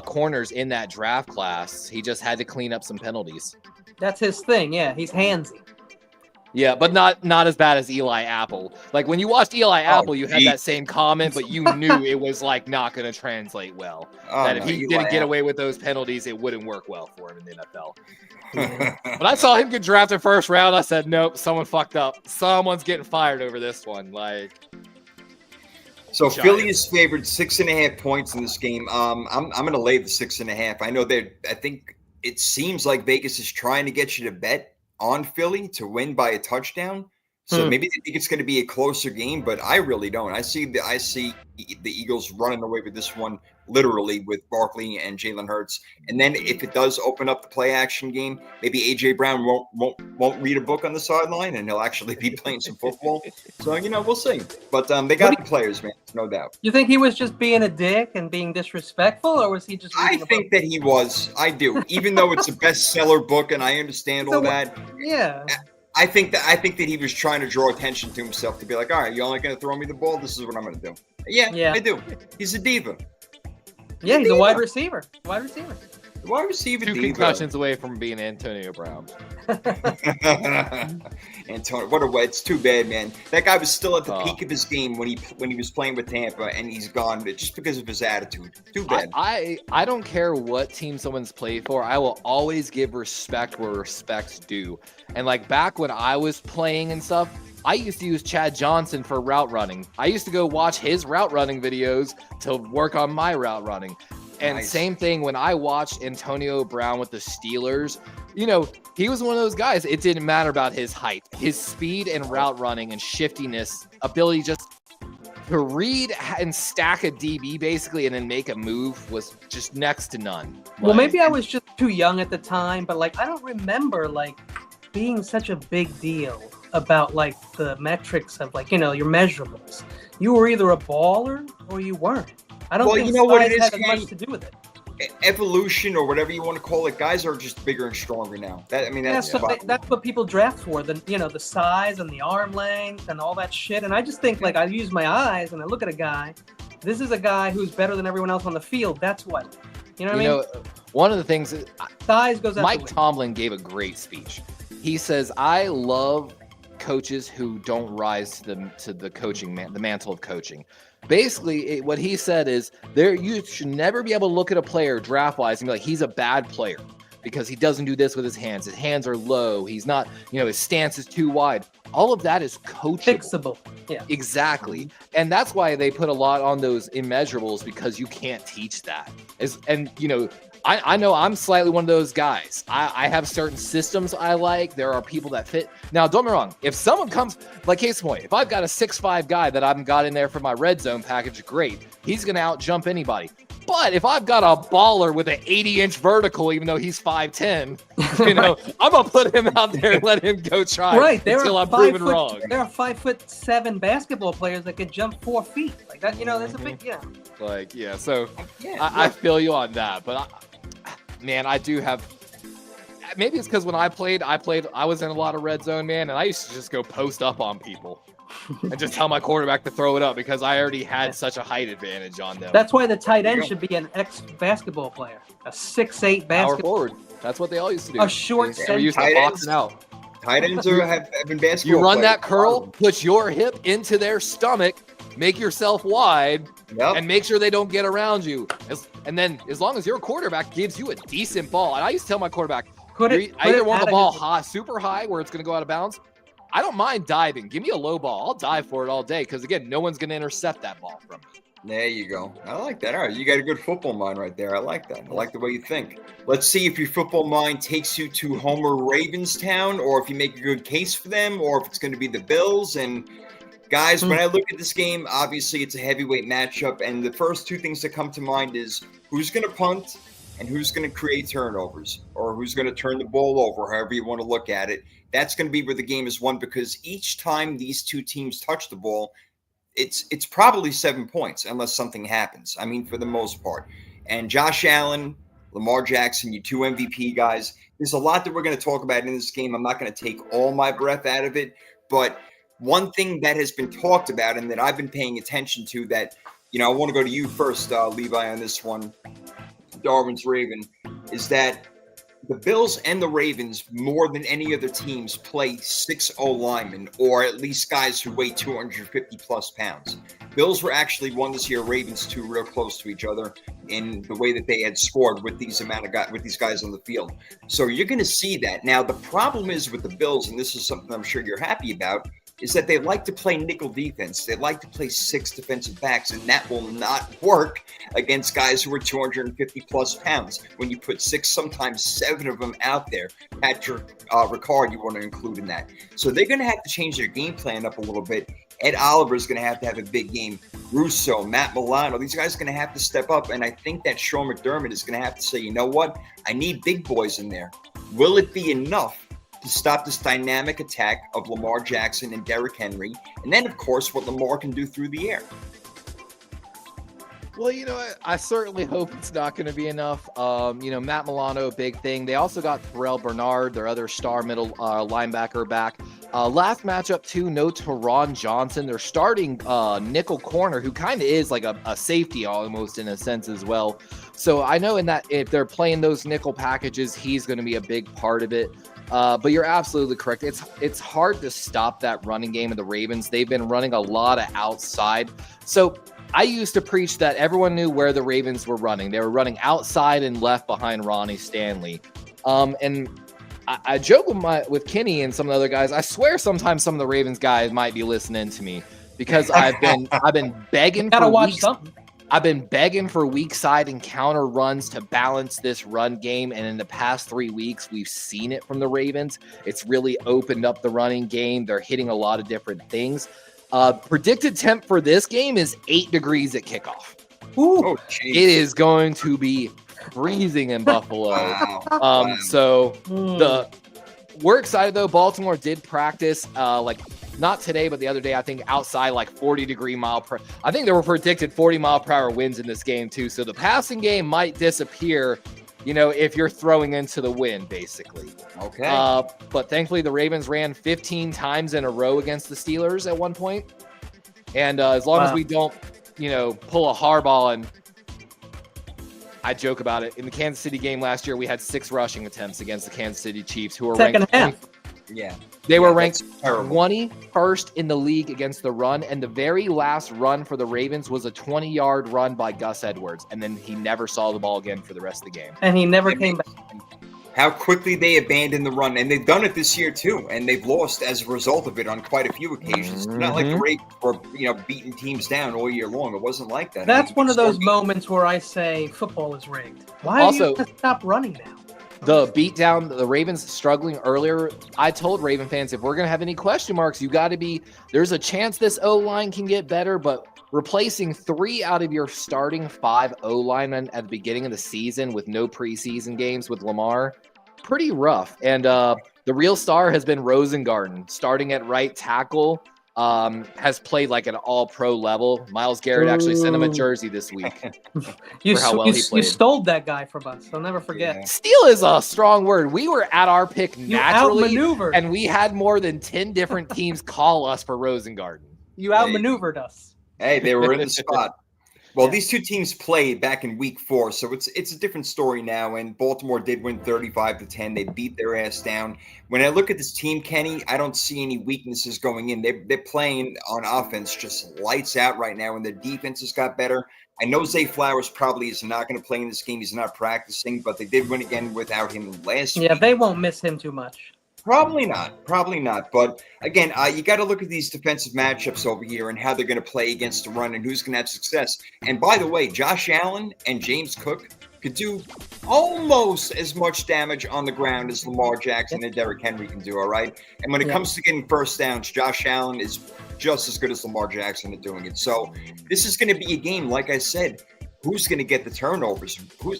corners in that draft class. He just had to clean up some penalties. That's his thing. Yeah, he's handsy. Yeah, but not as bad as Eli Apple. Like when you watched Eli Apple, you had that same comment, but you knew it was like not going to translate well. If he didn't get away with those penalties, it wouldn't work well for him in the NFL. But I saw him get drafted 1st round. I said, nope, someone fucked up. Someone's getting fired over this one. So Philly is favored 6.5 points in this game. I'm going to lay the 6.5. I know I think it seems like Vegas is trying to get you to bet on Philly to win by a touchdown. So maybe they think it's going to be a closer game, but I really don't. I see the Eagles running away with this one, literally, with Barkley and Jalen Hurts. And then if it does open up the play action game, maybe AJ Brown won't read a book on the sideline and he'll actually be playing some football. So we'll see. But they got the players, man, no doubt. You think he was just being a dick and being disrespectful, or was he just? I think that he was. I do, even though it's a bestseller book, and I understand all that. Yeah. I think that he was trying to draw attention to himself to be like, all right, you're only going to throw me the ball. This is what I'm going to do. Yeah, I do. He's a diva. Yeah, he's a wide receiver. Wide receiver. Wide receiver. 2 concussions away from being Antonio Brown. Antonio, what a way! It's too bad, man. That guy was still at the peak of his game when he was playing with Tampa, and he's gone just because of his attitude. Too bad. I don't care what team someone's played for. I will always give respect where respect's due. And back when I was playing and stuff, I used to use Chad Johnson for route running. I used to go watch his route running videos to work on my route running. And Same thing when I watched Antonio Brown with the Steelers. He was one of those guys. It didn't matter about his height. His speed and route running and shiftiness, ability just to read and stack a DB basically and then make a move was just next to none. Well, maybe I was just too young at the time, but I don't remember being such a big deal about the metrics of your measurables. You were either a baller or you weren't. I don't think size had as much to do with it. Evolution or whatever you want to call it, guys are just bigger and stronger now. That's what people draft for. The size and the arm length and all that shit. And I just think I use my eyes and I look at a guy. This is a guy who's better than everyone else on the field. That's what. You know what I mean? One of the things size goes out. Mike Tomlin gave a great speech. He says, "I love coaches who don't rise to the coaching the mantle of coaching." Basically, what he said is you should never be able to look at a player draft-wise and be like, he's a bad player because he doesn't do this with his hands. His hands are low. He's not, his stance is too wide. All of that is coachable. Fixable. Yeah. Exactly. And that's why they put a lot on those immeasurables because you can't teach that. I know I'm slightly one of those guys. I have certain systems I like. There are people that fit. Now, don't get me wrong. If someone comes, case in point, if I've got a 6'5" guy that I've got in there for my red zone package, great. He's going to out-jump anybody. But if I've got a baller with an 80-inch vertical, even though he's 5'10", I'm going to put him out there and let him go try until I'm proven wrong. There are 5'7" basketball players that can jump 4 feet. That, there's a big, So I feel you on that. But man, I do have. Maybe it's because when I was in a lot of red zone, man, and I used to just go post up on people. and just tell my quarterback to throw it up because I already had such a height advantage on them. That's why the tight end should be an ex-basketball player, a 6'8" Power basketball forward. That's what they all used to do. A short They used to box it out. Tight ends have been basketball. You run that curl, put your hip into their stomach, make yourself wide, and make sure they don't get around you. And then as long as your quarterback gives you a decent ball, and I used to tell my quarterback, I either want the ball high, super high where it's going to go out of bounds. I don't mind diving. Give me a low ball. I'll dive for it all day because, again, no one's going to intercept that ball from me. There you go. I like that. All right. You got a good football mind right there. I like that. I like the way you think. Let's see if your football mind takes you to Homer Ravenstown, or if you make a good case for them, or if it's going to be the Bills. And guys, when I look at this game, obviously it's a heavyweight matchup. And the first two things that come to mind is who's going to punt and who's going to create turnovers, or who's going to turn the ball over, however you want to look at it. That's going to be where the game is won, because each time these two teams touch the ball, it's probably 7 points unless something happens. I mean, for the most part. And Josh Allen, Lamar Jackson, you two MVP guys, there's a lot that we're going to talk about in this game. I'm not going to take all my breath out of it, but one thing that has been talked about and that I've been paying attention to that, I want to go to you first, Levi, on this one, Darwin's Raven, is that the Bills and the Ravens, more than any other teams, play 6'0" linemen, or at least guys who weigh 250-plus pounds. Bills were actually one this year, Ravens two, real close to each other in the way that they had scored with these guys on the field. So you're going to see that. Now, the problem is with the Bills, and this is something I'm sure you're happy about, is that they like to play nickel defense. They like to play 6 defensive backs, and that will not work against guys who are 250-plus pounds. When you put 6, sometimes 7 of them out there, Patrick Ricard, you want to include in that. So they're going to have to change their game plan up a little bit. Ed Oliver is going to have a big game. Russo, Matt Milano, these guys are going to have to step up, and I think that Sean McDermott is going to have to say, you know what? I need big boys in there. Will it be enough to stop this dynamic attack of Lamar Jackson and Derrick Henry? And then, of course, what Lamar can do through the air. Well, I certainly hope it's not going to be enough. Matt Milano, big thing. They also got Terrell Bernard, their other star middle linebacker, back. Last matchup, too, no Teron Johnson. They're starting nickel corner, who kind of is like a safety almost in a sense as well. So I know in that if they're playing those nickel packages, he's going to be a big part of it. But you're absolutely correct. It's hard to stop that running game of the Ravens. They've been running a lot of outside. So I used to preach that everyone knew where the Ravens were running. They were running outside and left behind Ronnie Stanley. And I joke with Kenny and some of the other guys. I swear sometimes some of the Ravens guys might be listening to me because I've been begging for weeks. I've been begging for weak side and counter runs to balance this run game. And in the past 3 weeks, we've seen it from the Ravens. It's really opened up the running game. They're hitting a lot of different things. Predicted temp for this game is 8 degrees at kickoff. Ooh, it is going to be freezing in Buffalo. Wow. So we're excited though. Baltimore did practice not today, but the other day, I think outside 40-degree mile per. I think there were predicted 40-mile-per-hour winds in this game too. So the passing game might disappear, if you're throwing into the wind, basically. Okay. But thankfully, the Ravens ran 15 times in a row against the Steelers at one point. And as long as we don't, pull a Harbaugh, and I joke about it. In the Kansas City game last year, we had 6 rushing attempts against the Kansas City Chiefs, who were second ranked. Yeah. They were ranked 21st in the league against the run, and the very last run for the Ravens was a 20-yard run by Gus Edwards, and then he never saw the ball again for the rest of the game. And he never came back. How quickly they abandoned the run, and they've done it this year too, and they've lost as a result of it on quite a few occasions. Mm-hmm. Not like the Ravens were, beating teams down all year long. It wasn't like that. That's one of those moments where I say football is rigged. Why are you going to stop running now? The beatdown, the Ravens struggling earlier. I told Raven fans, if we're going to have any question marks, there's a chance this O-line can get better, but replacing 3 out of your starting 5 O-linemen at the beginning of the season with no preseason games with Lamar, pretty rough. And the real star has been Rosengarten, starting at right tackle. Has played an all-pro level. Miles Garrett actually sent him a jersey this week. You stole that guy from us. I'll never forget. Yeah. Steal is a strong word. We were at our pick naturally, and we had more than 10 different teams call us for Rosengarten. You outmaneuvered us. Hey, they were in the spot. Well, these two teams played back in week 4, so it's a different story now. And Baltimore did win 35-10. They beat their ass down. When I look at this team, Kenny, I don't see any weaknesses going in. They're playing on offense just lights out right now, and their defense has got better. I know Zay Flowers probably is not going to play in this game. He's not practicing, but they did win again without him last week. Yeah, they won't miss him too much. Probably not. But again, you got to look at these defensive matchups over here and how they're going to play against the run and who's going to have success. And by the way, Josh Allen and James Cook could do almost as much damage on the ground as Lamar Jackson and Derrick Henry can do, all right? And when it comes to getting first downs, Josh Allen is just as good as Lamar Jackson at doing it. So this is going to be a game, like I said, who's going to get the turnovers?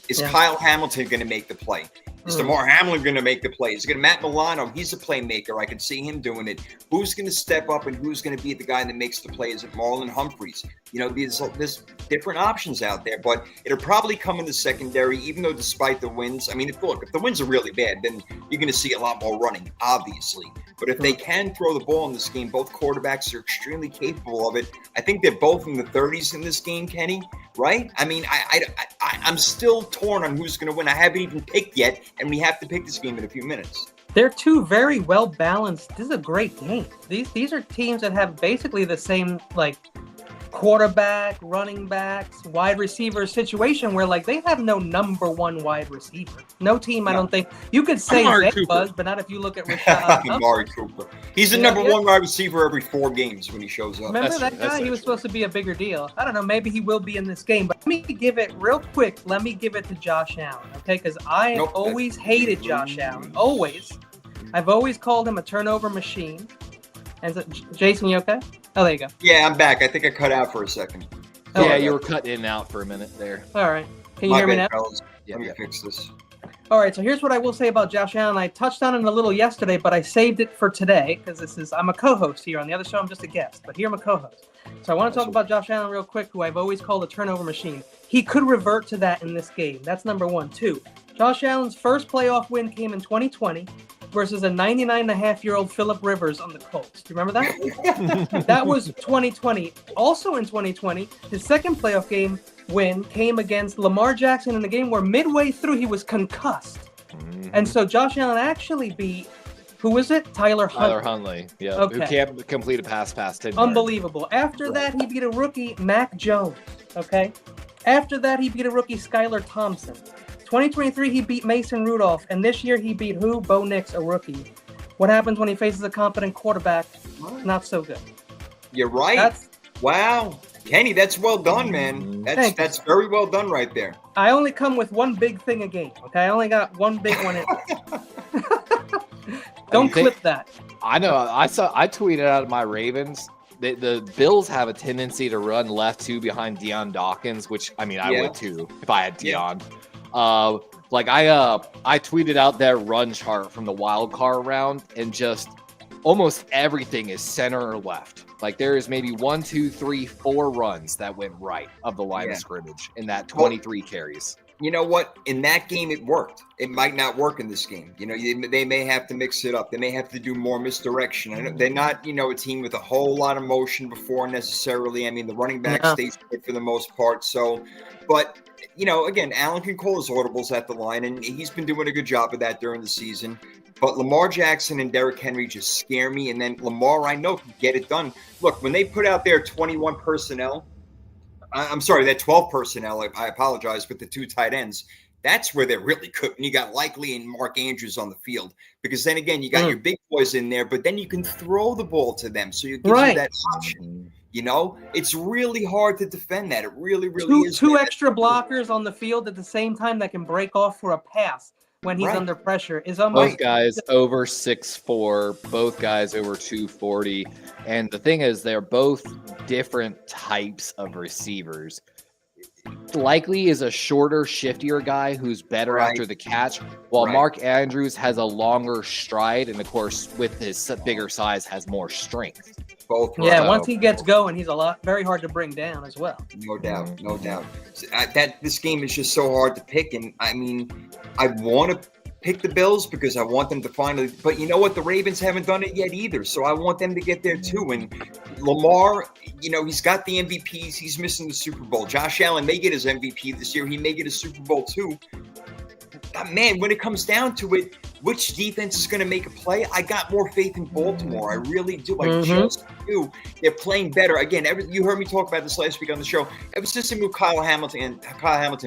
Is Kyle Hamilton going to make the play? Is DeMar Hamlin going to make the play? Is it going to Matt Milano? He's a playmaker. I can see him doing it. Who's going to step up and who's going to be the guy that makes the play? Is it Marlon Humphreys? You know, there's different options out there, but it'll probably come in the secondary, even though despite the wins, I mean, if the wins are really bad, then you're going to see a lot more running, obviously. But if they can throw the ball in this game, both quarterbacks are extremely capable of it. I think they're both in the 30s in this game, Kenny, right? I mean, I'm still torn on who's going to win. I haven't even picked yet, and we have to pick this game in a few minutes. They're two very well balanced. This is a great game. These are teams that have basically the same quarterback, running backs, wide receiver situation where they have no number one wide receiver. No team, I don't think. You could say Zay Buzz, but not if you look at Rashad. Amari Cooper. He's the number one wide receiver every 4 games when he shows up. Remember that guy? He was supposed to be a bigger deal. I don't know. Maybe he will be in this game. But let me give it real quick. Let me give it to Josh Allen, okay? Because I have always hated Josh Allen. Always. I've always called him a turnover machine. And so, Jason, you okay? Oh, there you go. Yeah, I'm back. I think I cut out for a second. Yeah, you were cutting in and out for a minute there. All right. Can you hear me now? Let me fix this. All right, so here's what I will say about Josh Allen. I touched on it a little yesterday, but I saved it for today because I'm a co-host here. On the other show, I'm just a guest, but here I'm a co-host. So I want to talk about Josh Allen real quick, who I've always called a turnover machine. He could revert to that in this game. That's number 1. 2, Josh Allen's first playoff win came in 2020 versus a 99.5-year-old Phillip Rivers on the Colts. Do you remember that? That was 2020. Also in 2020, his second playoff game win came against Lamar Jackson in a game where midway through he was concussed. And so Josh Allen actually beat, who was it? Tyler Huntley. Yeah. Okay. Who can't complete a pass past 10 yards. Unbelievable. After that, he beat a rookie, Mac Jones. Okay. After that, he beat a rookie, Skylar Thompson. 2023, he beat Mason Rudolph, and this year he beat who? Bo Nix, a rookie. What happens when he faces a competent quarterback? Not so good. You're right. Wow. Kenny, that's well done, man. That's very well done right there. I only come with one big thing a game, okay? I only got one big one in. Don't clip that. I know. I tweeted out my Ravens. The Bills have a tendency to run left 2 behind Deion Dawkins, which, I mean, I would too if I had Deion. I tweeted out their run chart from the wild card round, and just almost everything is center or left. There is maybe 1, 2, 3, 4 runs that went right of the line of scrimmage in that 23 carries. You know what? In that game, it worked. It might not work in this game. You know, they may have to mix it up. They may have to do more misdirection. I know they're not, a team with a whole lot of motion before necessarily. I mean, the running back stays good for the most part. So, but again, Allen can call his audibles at the line, and he's been doing a good job of that during the season. But Lamar Jackson and Derrick Henry just scare me. And then Lamar, I know, can get it done. Look, when they put out their 21 personnel, I'm sorry, that 12 personnel, I apologize, with the 2 tight ends, that's where they're really cooking. You got Likely and Mark Andrews on the field. Because then again, you got your big boys in there, but then you can throw the ball to them. So you give you that option. It's really hard to defend that. It really, really is. Two extra blockers on the field at the same time that can break off for a pass when he's under pressure is almost. Both guys over 6'4", both guys over 240. And the thing is, they're both different types of receivers. Likely is a shorter, shiftier guy who's better after the catch, while Mark Andrews has a longer stride, and of course, with his bigger size, has more strength. Both. Yeah, once he gets going, he's very hard to bring down as well. No doubt, no doubt. This game is just so hard to pick, and I mean, I want to pick the Bills because I want them to finally. But you know what? The Ravens haven't done it yet either, so I want them to get there too. And Lamar, he's got the MVPs. He's missing the Super Bowl. Josh Allen may get his MVP this year. He may get a Super Bowl too. Man, when it comes down to it, which defense is going to make a play? I got more faith in Baltimore. I really do. I just do. They're playing better. Again, you heard me talk about this last week on the show. Ever since they moved Kyle Hamilton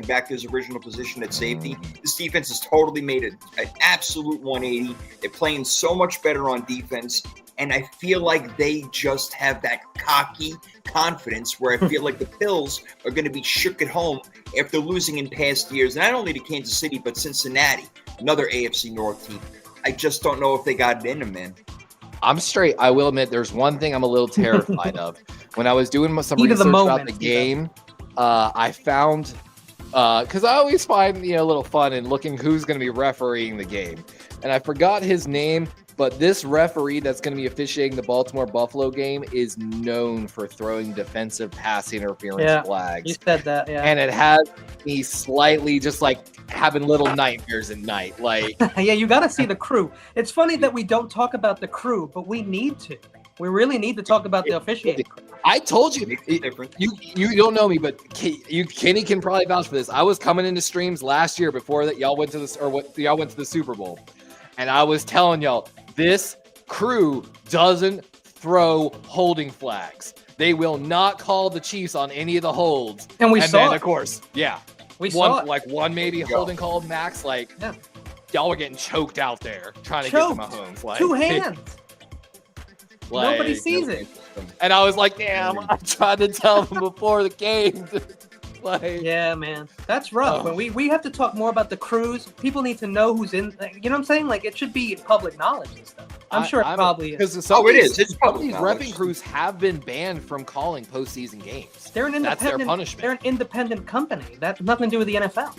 back to his original position at safety, this defense has totally made an absolute 180. They're playing so much better on defense. And I feel like they just have that cocky confidence where I feel like the Bills are going to be shook at home after losing in past years. Not only to Kansas City, but Cincinnati, another AFC North team. I just don't know if they got it in them, man. I'm straight. I will admit there's one thing I'm a little terrified of. When I was doing some research about the game, I found because I always find a little fun in looking who's going to be refereeing the game. And I forgot his name. But this referee that's going to be officiating the Baltimore-Buffalo game is known for throwing defensive pass interference flags. You said that, yeah. And it has me slightly just like having little nightmares at night. Like, yeah, you got to see the crew. It's funny that we don't talk about the crew, but we need to. We really need to talk about the officiating. I told you, you don't know me, but Kenny can probably vouch for this. I was coming into streams last year before that y'all went to the Super Bowl, and I was telling y'all, this crew doesn't throw holding flags. They will not call the Chiefs on any of the holds. And saw it. Of course, yeah. We saw it. Like one maybe holding called max. Like, y'all were getting choked out there trying to get to Mahomes. Like, 2 hands. Nobody sees it. And I was like, damn, I tried to tell them before the game. Yeah, man, that's rough. When we have to talk more about the crews, people need to know who's in. You know what I'm saying? Like, it should be public knowledge and stuff. I'm sure it probably is. It is. It's some of these repping crews have been banned from calling postseason games. They're an independent. That's their punishment. They're an independent company. That has nothing to do with the NFL.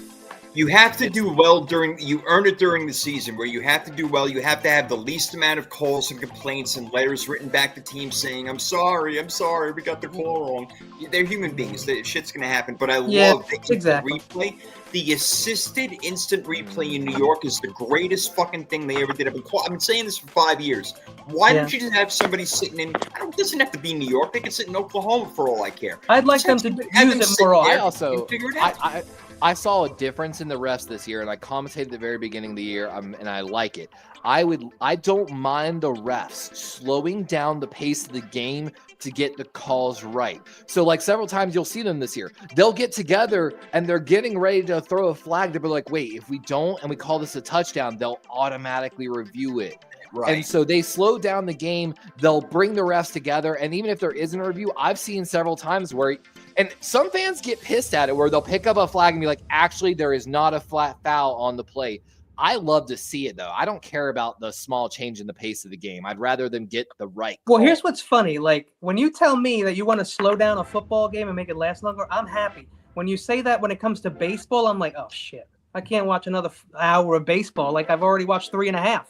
You have to do well you earn it during the season where you have to do well. You have to have the least amount of calls and complaints and letters written back to teams saying, I'm sorry, we got the call wrong. They're human beings. Shit's going to happen. But I love the replay. The assisted instant replay in New York is the greatest fucking thing they ever did. I've been saying this for 5 years. Why don't you just have somebody sitting in, it doesn't have to be New York. They can sit in Oklahoma for all I care. I'd like them to use it more often. Figure it out. I saw a difference in the refs this year, and I commentated at the very beginning of the year, and I like it. I don't mind the refs slowing down the pace of the game to get the calls right. So, like, several times you'll see them this year. They'll get together, and they're getting ready to throw a flag. They'll be like, wait, if we don't and we call this a touchdown, they'll automatically review it. Right. And so they slow down the game. They'll bring the refs together. And even if there isn't a review, I've seen several times where, and some fans get pissed at it, where they'll pick up a flag and be like, actually, there is not a flat foul on the play. I love to see it, though. I don't care about the small change in the pace of the game. I'd rather them get the right call. Well, here's what's funny. Like, when you tell me that you want to slow down a football game and make it last longer, I'm happy. When you say that when it comes to baseball, I'm like, oh, shit. I can't watch another hour of baseball. Like, I've already watched 3.5.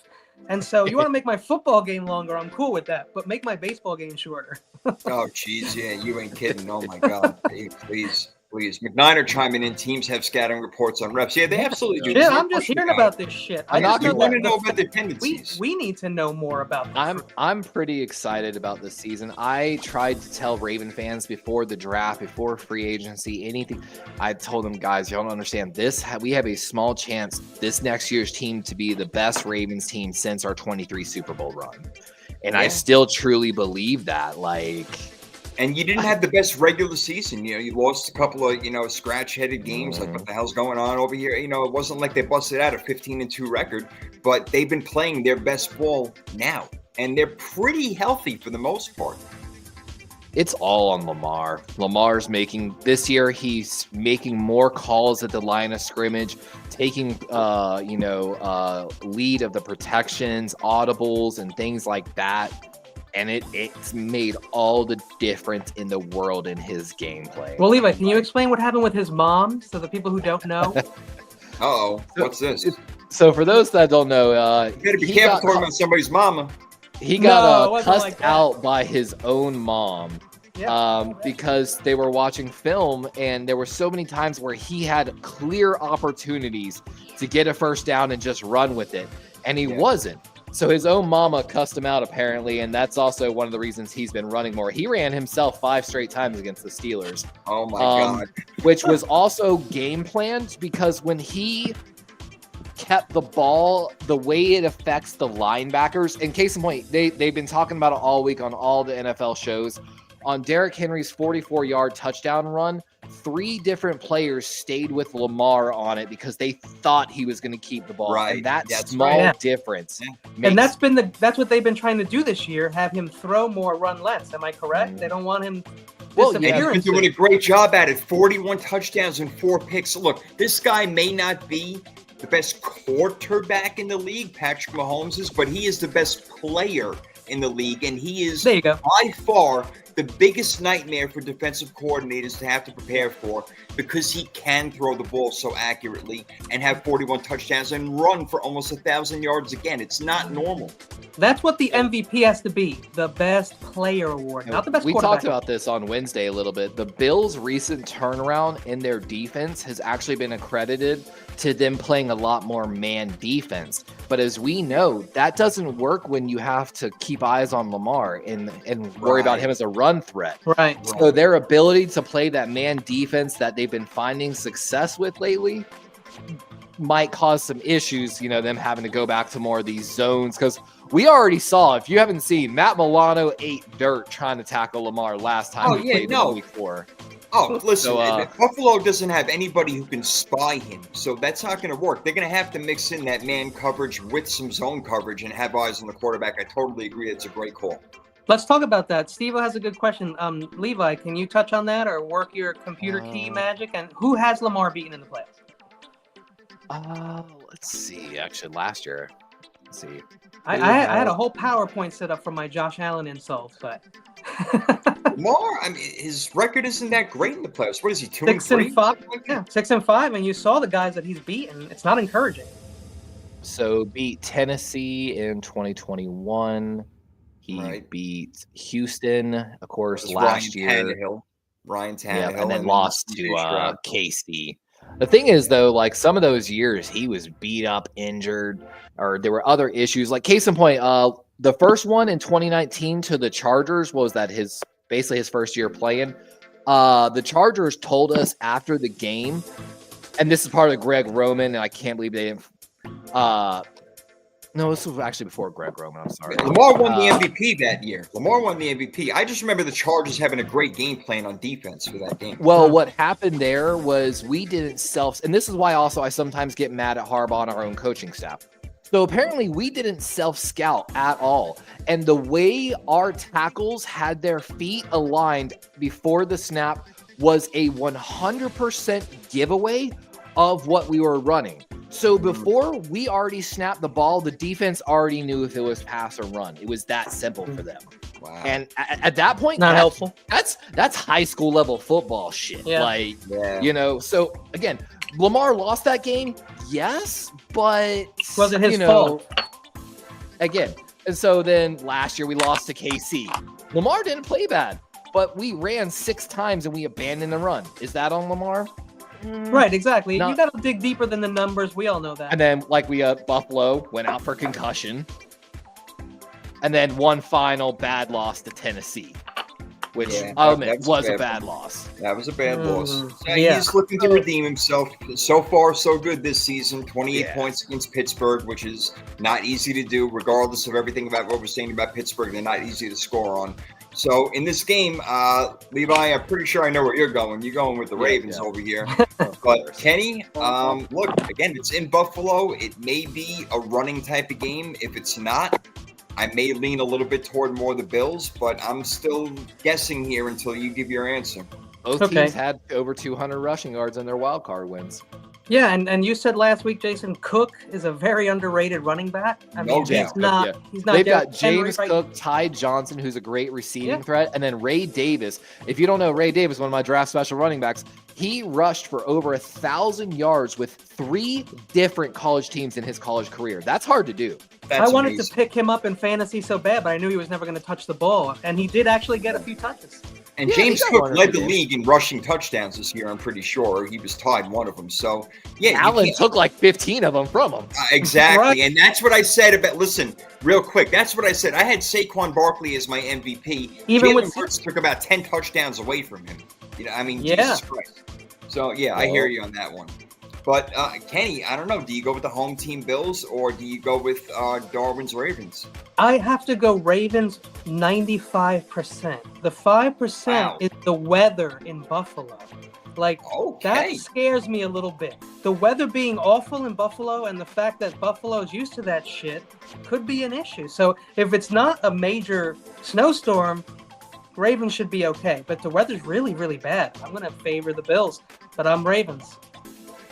And so you want to make my football game longer, I'm cool with that. But make my baseball game shorter. Oh, geez, yeah, you ain't kidding. Oh, my God. Hey, please. McNiner chiming in. Teams have scattering reports on refs. Yeah, they absolutely do. Yeah, I'm just hearing about this shit. I want to know about their tendencies. We need to know more about this. I'm pretty excited about this season. I tried to tell Raven fans before the draft, before free agency, anything. I told them, guys, y'all don't understand this. We have a small chance this next year's team to be the best Ravens team since our 23 Super Bowl run. And I still truly believe that. And you didn't have the best regular season. You lost a couple of, scratch-headed games. Like, what the hell's going on over here? It wasn't like they busted out a 15-2 record, but they've been playing their best ball now. And they're pretty healthy for the most part. It's all on Lamar. Lamar's this year, he's making more calls at the line of scrimmage, taking, lead of the protections, audibles, and things like that. And it's made all the difference in the world in his gameplay. Well, Levi, can you explain what happened with his mom so the people who don't know? Uh-oh, what's this? So for those that don't know, you better be careful talking about somebody's mama. He got cussed out by his own mom because they were watching film, and there were so many times where he had clear opportunities to get a first down and just run with it, and he wasn't. So his own mama cussed him out, apparently, and that's also one of the reasons he's been running more. He ran himself 5 straight times against the Steelers. Oh, my God. Which was also game planned, because when he kept the ball, the way it affects the linebackers, in case in point, they've been talking about it all week on all the NFL shows. On Derrick Henry's 44-yard touchdown run, 3 different players stayed with Lamar on it because they thought he was going to keep the ball. Right. And that small difference. And that's what they've been trying to do this year, have him throw more, run less. Am I correct? They don't want him. Well, he's been doing a great job at it. 41 touchdowns and 4 picks. Look, this guy may not be the best quarterback in the league, Patrick Mahomes is, but he is the best player in the league, and he is by far the biggest nightmare for defensive coordinators to have to prepare for, because he can throw the ball so accurately and have 41 touchdowns and run for almost 1,000 yards again. It's not normal. That's what the MVP has to be, the best player award, not the best quarterback. We talked about this on Wednesday a little bit. The Bills' recent turnaround in their defense has actually been accredited to them playing a lot more man defense. But as we know, that doesn't work when you have to keep eyes on Lamar and worry about him as a run threat. Right. So their ability to play that man defense that they've been finding success with lately might cause some issues, them having to go back to more of these zones. Because we already saw, if you haven't seen, Matt Milano ate dirt trying to tackle Lamar last time played the week 4. Oh, listen, Buffalo doesn't have anybody who can spy him, so that's not going to work. They're going to have to mix in that man coverage with some zone coverage and have eyes on the quarterback. I totally agree. It's a great call. Let's talk about that. Steve has a good question. Levi, can you touch on that or work your computer key magic? And who has Lamar beaten in the playoffs? Let's see. Actually, last year. Let's see. I had a whole PowerPoint set up for my Josh Allen insults, but Lamar, I mean, his record isn't that great in the playoffs. What is he, 2-3? 6-5. Yeah, 6-5, and you saw the guys that he's beaten. It's not encouraging. So beat Tennessee in 2021. He beat Houston, of course, last year. Ryan Tannehill. And then lost to KC. The thing is, though, like some of those years, he was beat up, injured, or there were other issues. Like case in point, the first one in 2019 to the Chargers was that basically his first year playing. The Chargers told us after the game, and this is part of Greg Roman, and I can't believe they didn't. No, this was actually before Greg Roman. I'm sorry. Lamar won the MVP that year. I just remember the Chargers having a great game plan on defense for that game. Well, what happened there was we didn't and this is why also I sometimes get mad at Harbaugh and our own coaching staff. So apparently we didn't self-scout at all. And the way our tackles had their feet aligned before the snap was a 100% giveaway of what we were running. So before we already snapped the ball, the defense already knew if it was pass or run. It was that simple for them. Wow. And at that point, not helpful. That's high school level football shit. Yeah. So again, Lamar lost that game. Yes, but wasn't his fault. Again. And so then last year we lost to KC. Lamar didn't play bad, but we ran 6 times and we abandoned the run. Is that on Lamar? Right, exactly. You got to dig deeper than the numbers. We all know that. And then, Buffalo went out for concussion. And then one final bad loss to Tennessee, which was a bad loss. That was a bad loss. He's looking to redeem himself. So far, so good this season. 28 points against Pittsburgh, which is not easy to do, regardless of everything about what we're saying about Pittsburgh. They're not easy to score on. So in this game, Levi, I'm pretty sure I know where you're going. You're going with the Ravens over here. But Kenny, look, again, it's in Buffalo. It may be a running type of game. If it's not, I may lean a little bit toward more the Bills, but I'm still guessing here until you give your answer. Both teams had over 200 rushing yards in their wild card wins. Yeah, and you said last week, Jason, Cook is a very underrated running back. He's not. They've got James Cook, Ty Johnson, who's a great receiving threat, and then Ray Davis. If you don't know Ray Davis, one of my draft special running backs, he rushed for over 1,000 yards with 3 different college teams in his college career. That's hard to do. I wanted to pick him up in fantasy so bad, but I knew he was never going to touch the ball, and he did actually get a few touches. And James Cook led the league in rushing touchdowns this year, I'm pretty sure. He was tied one of them. So, yeah. Allen took like 15 of them from him. Exactly. Right. And that's what I said about, listen, real quick, that's what I said. I had Saquon Barkley as my MVP. Even Jalen Hurts took about 10 touchdowns away from him. I mean, Jesus Christ. So, yeah, I hear you on that one. But, Kenny, I don't know. Do you go with the home team Bills or do you go with Darwin's Ravens? I have to go Ravens 95%. The 5% is the weather in Buffalo. Like, that scares me a little bit. The weather being awful in Buffalo and the fact that Buffalo is used to that shit could be an issue. So if it's not a major snowstorm, Ravens should be okay. But the weather's really, really bad. I'm going to favor the Bills, but I'm Ravens.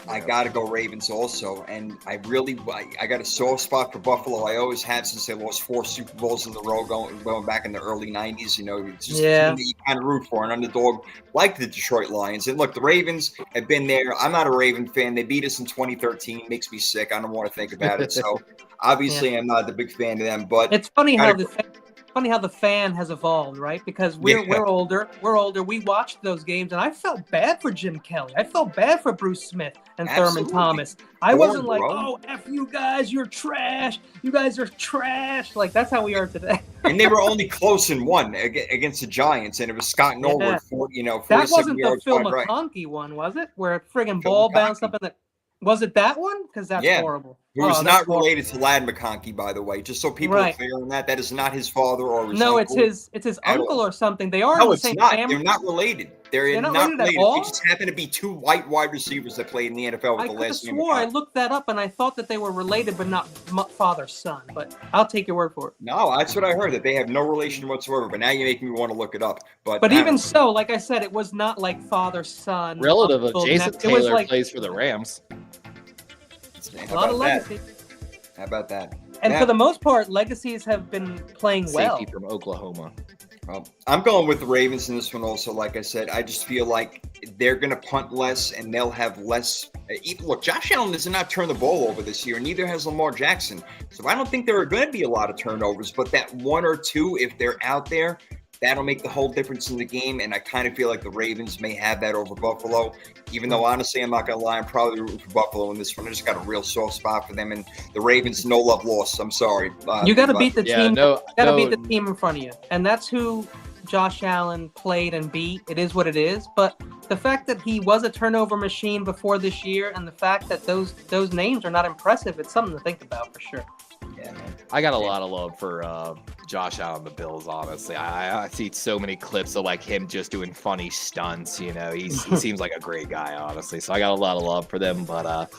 I got to go Ravens also. And I got a soft spot for Buffalo. I always have since they lost 4 Super Bowls in a row going back in the early 90s. It's just a team that you kind of root for, an underdog like the Detroit Lions. And look, the Ravens have been there. I'm not a Raven fan. They beat us in 2013. Makes me sick. I don't want to think about it. So obviously I'm not the big fan of them. But it's funny how the fan has evolved, right? Because we're older. We watched those games, and I felt bad for Jim Kelly. I felt bad for Bruce Smith and Thurman Thomas. I wasn't like, oh, F you guys, you're trash. You guys are trash. Like, that's how we are today. And they were only close in one against the Giants, and it was Scott Norwood, 47 yards. That wasn't the Phil McConkey one, was it? Where a friggin' ball bounced up in the... Was it that one? Because that's horrible. Who is not related to Lad McConkey, by the way. Just so people are clear on that. That is not his father or his uncle. It's his uncle or something. They are in the same family. They're not related. They're not related. They just happen to be 2 white wide receivers that played in the NFL with the last name. I looked that up and I thought that they were related, but not father-son. But I'll take your word for it. No, that's what I heard, that they have no relation whatsoever. But now you make me want to look it up. But even so, like I said, it was not like father-son. Relative of Jason Taylor plays for the Rams. A lot of legacy. How about that? And for the most part, legacies have been playing well. Safety from Oklahoma. Well, I'm going with the Ravens in this one also. Like I said, I just feel like they're going to punt less and they'll have less. Look, Josh Allen does not turn the ball over this year, and neither has Lamar Jackson. So I don't think there are going to be a lot of turnovers, but that 1 or 2, if they're out there, that'll make the whole difference in the game, and I kind of feel like the Ravens may have that over Buffalo, even though, honestly, I'm not going to lie, I'm probably rooting for Buffalo in this one. I just got a real soft spot for them, and the Ravens, no love lost. I'm sorry. You got to beat the team. Beat the team in front of you, and that's who Josh Allen played and beat. It is what it is, but the fact that he was a turnover machine before this year, and the fact that those names are not impressive, it's something to think about for sure. Yeah, man. I got a lot of love for Josh Allen, the Bills, honestly. I see so many clips of like him just doing funny stunts. He seems like a great guy, honestly. So I got a lot of love for them. But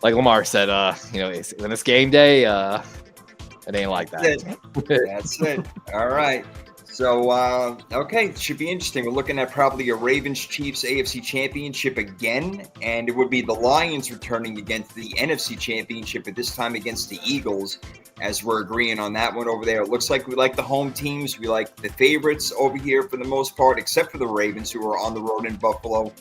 like Lamar said, when it's game day, it ain't like that. That's it. All right. So, it should be interesting. We're looking at probably a Ravens-Chiefs AFC Championship again, and it would be the Lions returning against the NFC Championship, at this time against the Eagles, as we're agreeing on that one over there. It looks like we like the home teams. We like the favorites over here for the most part, except for the Ravens, who are on the road in Buffalo.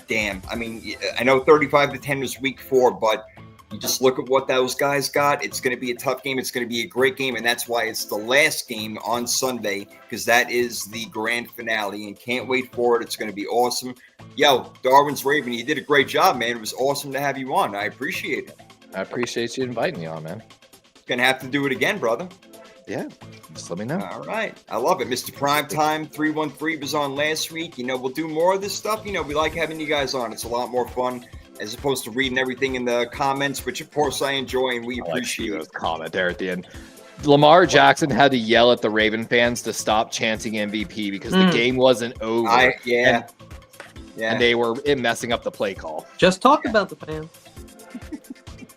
Damn. I mean, I know 35-10 was week 4, but you just look at what those guys got. It's going to be a tough game. It's going to be a great game, and that's why it's the last game on Sunday, because that is the grand finale, and can't wait for it. It's going to be awesome. Yo, Darwin's Raven, you did a great job, man. It was awesome to have you on. I appreciate it. I appreciate you inviting me on, man. Going to have to do it again, brother. Yeah, just let me know. All right. I love it. Mr. Primetime 313 was on last week. We'll do more of this stuff. We like having you guys on. It's a lot more fun, as opposed to reading everything in the comments, which of course I enjoy and we appreciate. Those comment there at the end. Lamar Jackson had to yell at the Raven fans to stop chanting MVP because the game wasn't over. And they were messing up the play call. Just talk about the fans.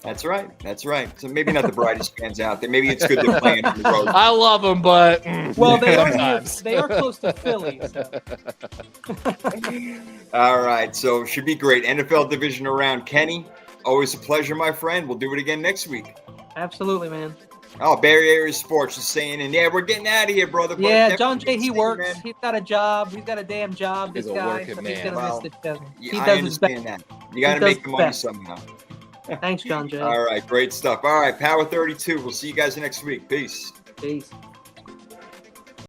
That's right. So maybe not the brightest fans out there. Maybe it's good they're playing on the road. I love them, but well, they are close to Philly. So. All right, so should be great. NFL divisional round. Kenny, always a pleasure, my friend. We'll do it again next week. Absolutely, man. Oh, Bay Area Sports is saying, and we're getting out of here, brother. Yeah, John Jay, he works. Man. He's got a job. He's got a damn job. This He's guy. He's gonna miss the show. I understand that. You got to make the money somehow. Thanks, John Jay. All right, great stuff. All right, Power 32. We'll see you guys next week. Peace. Peace.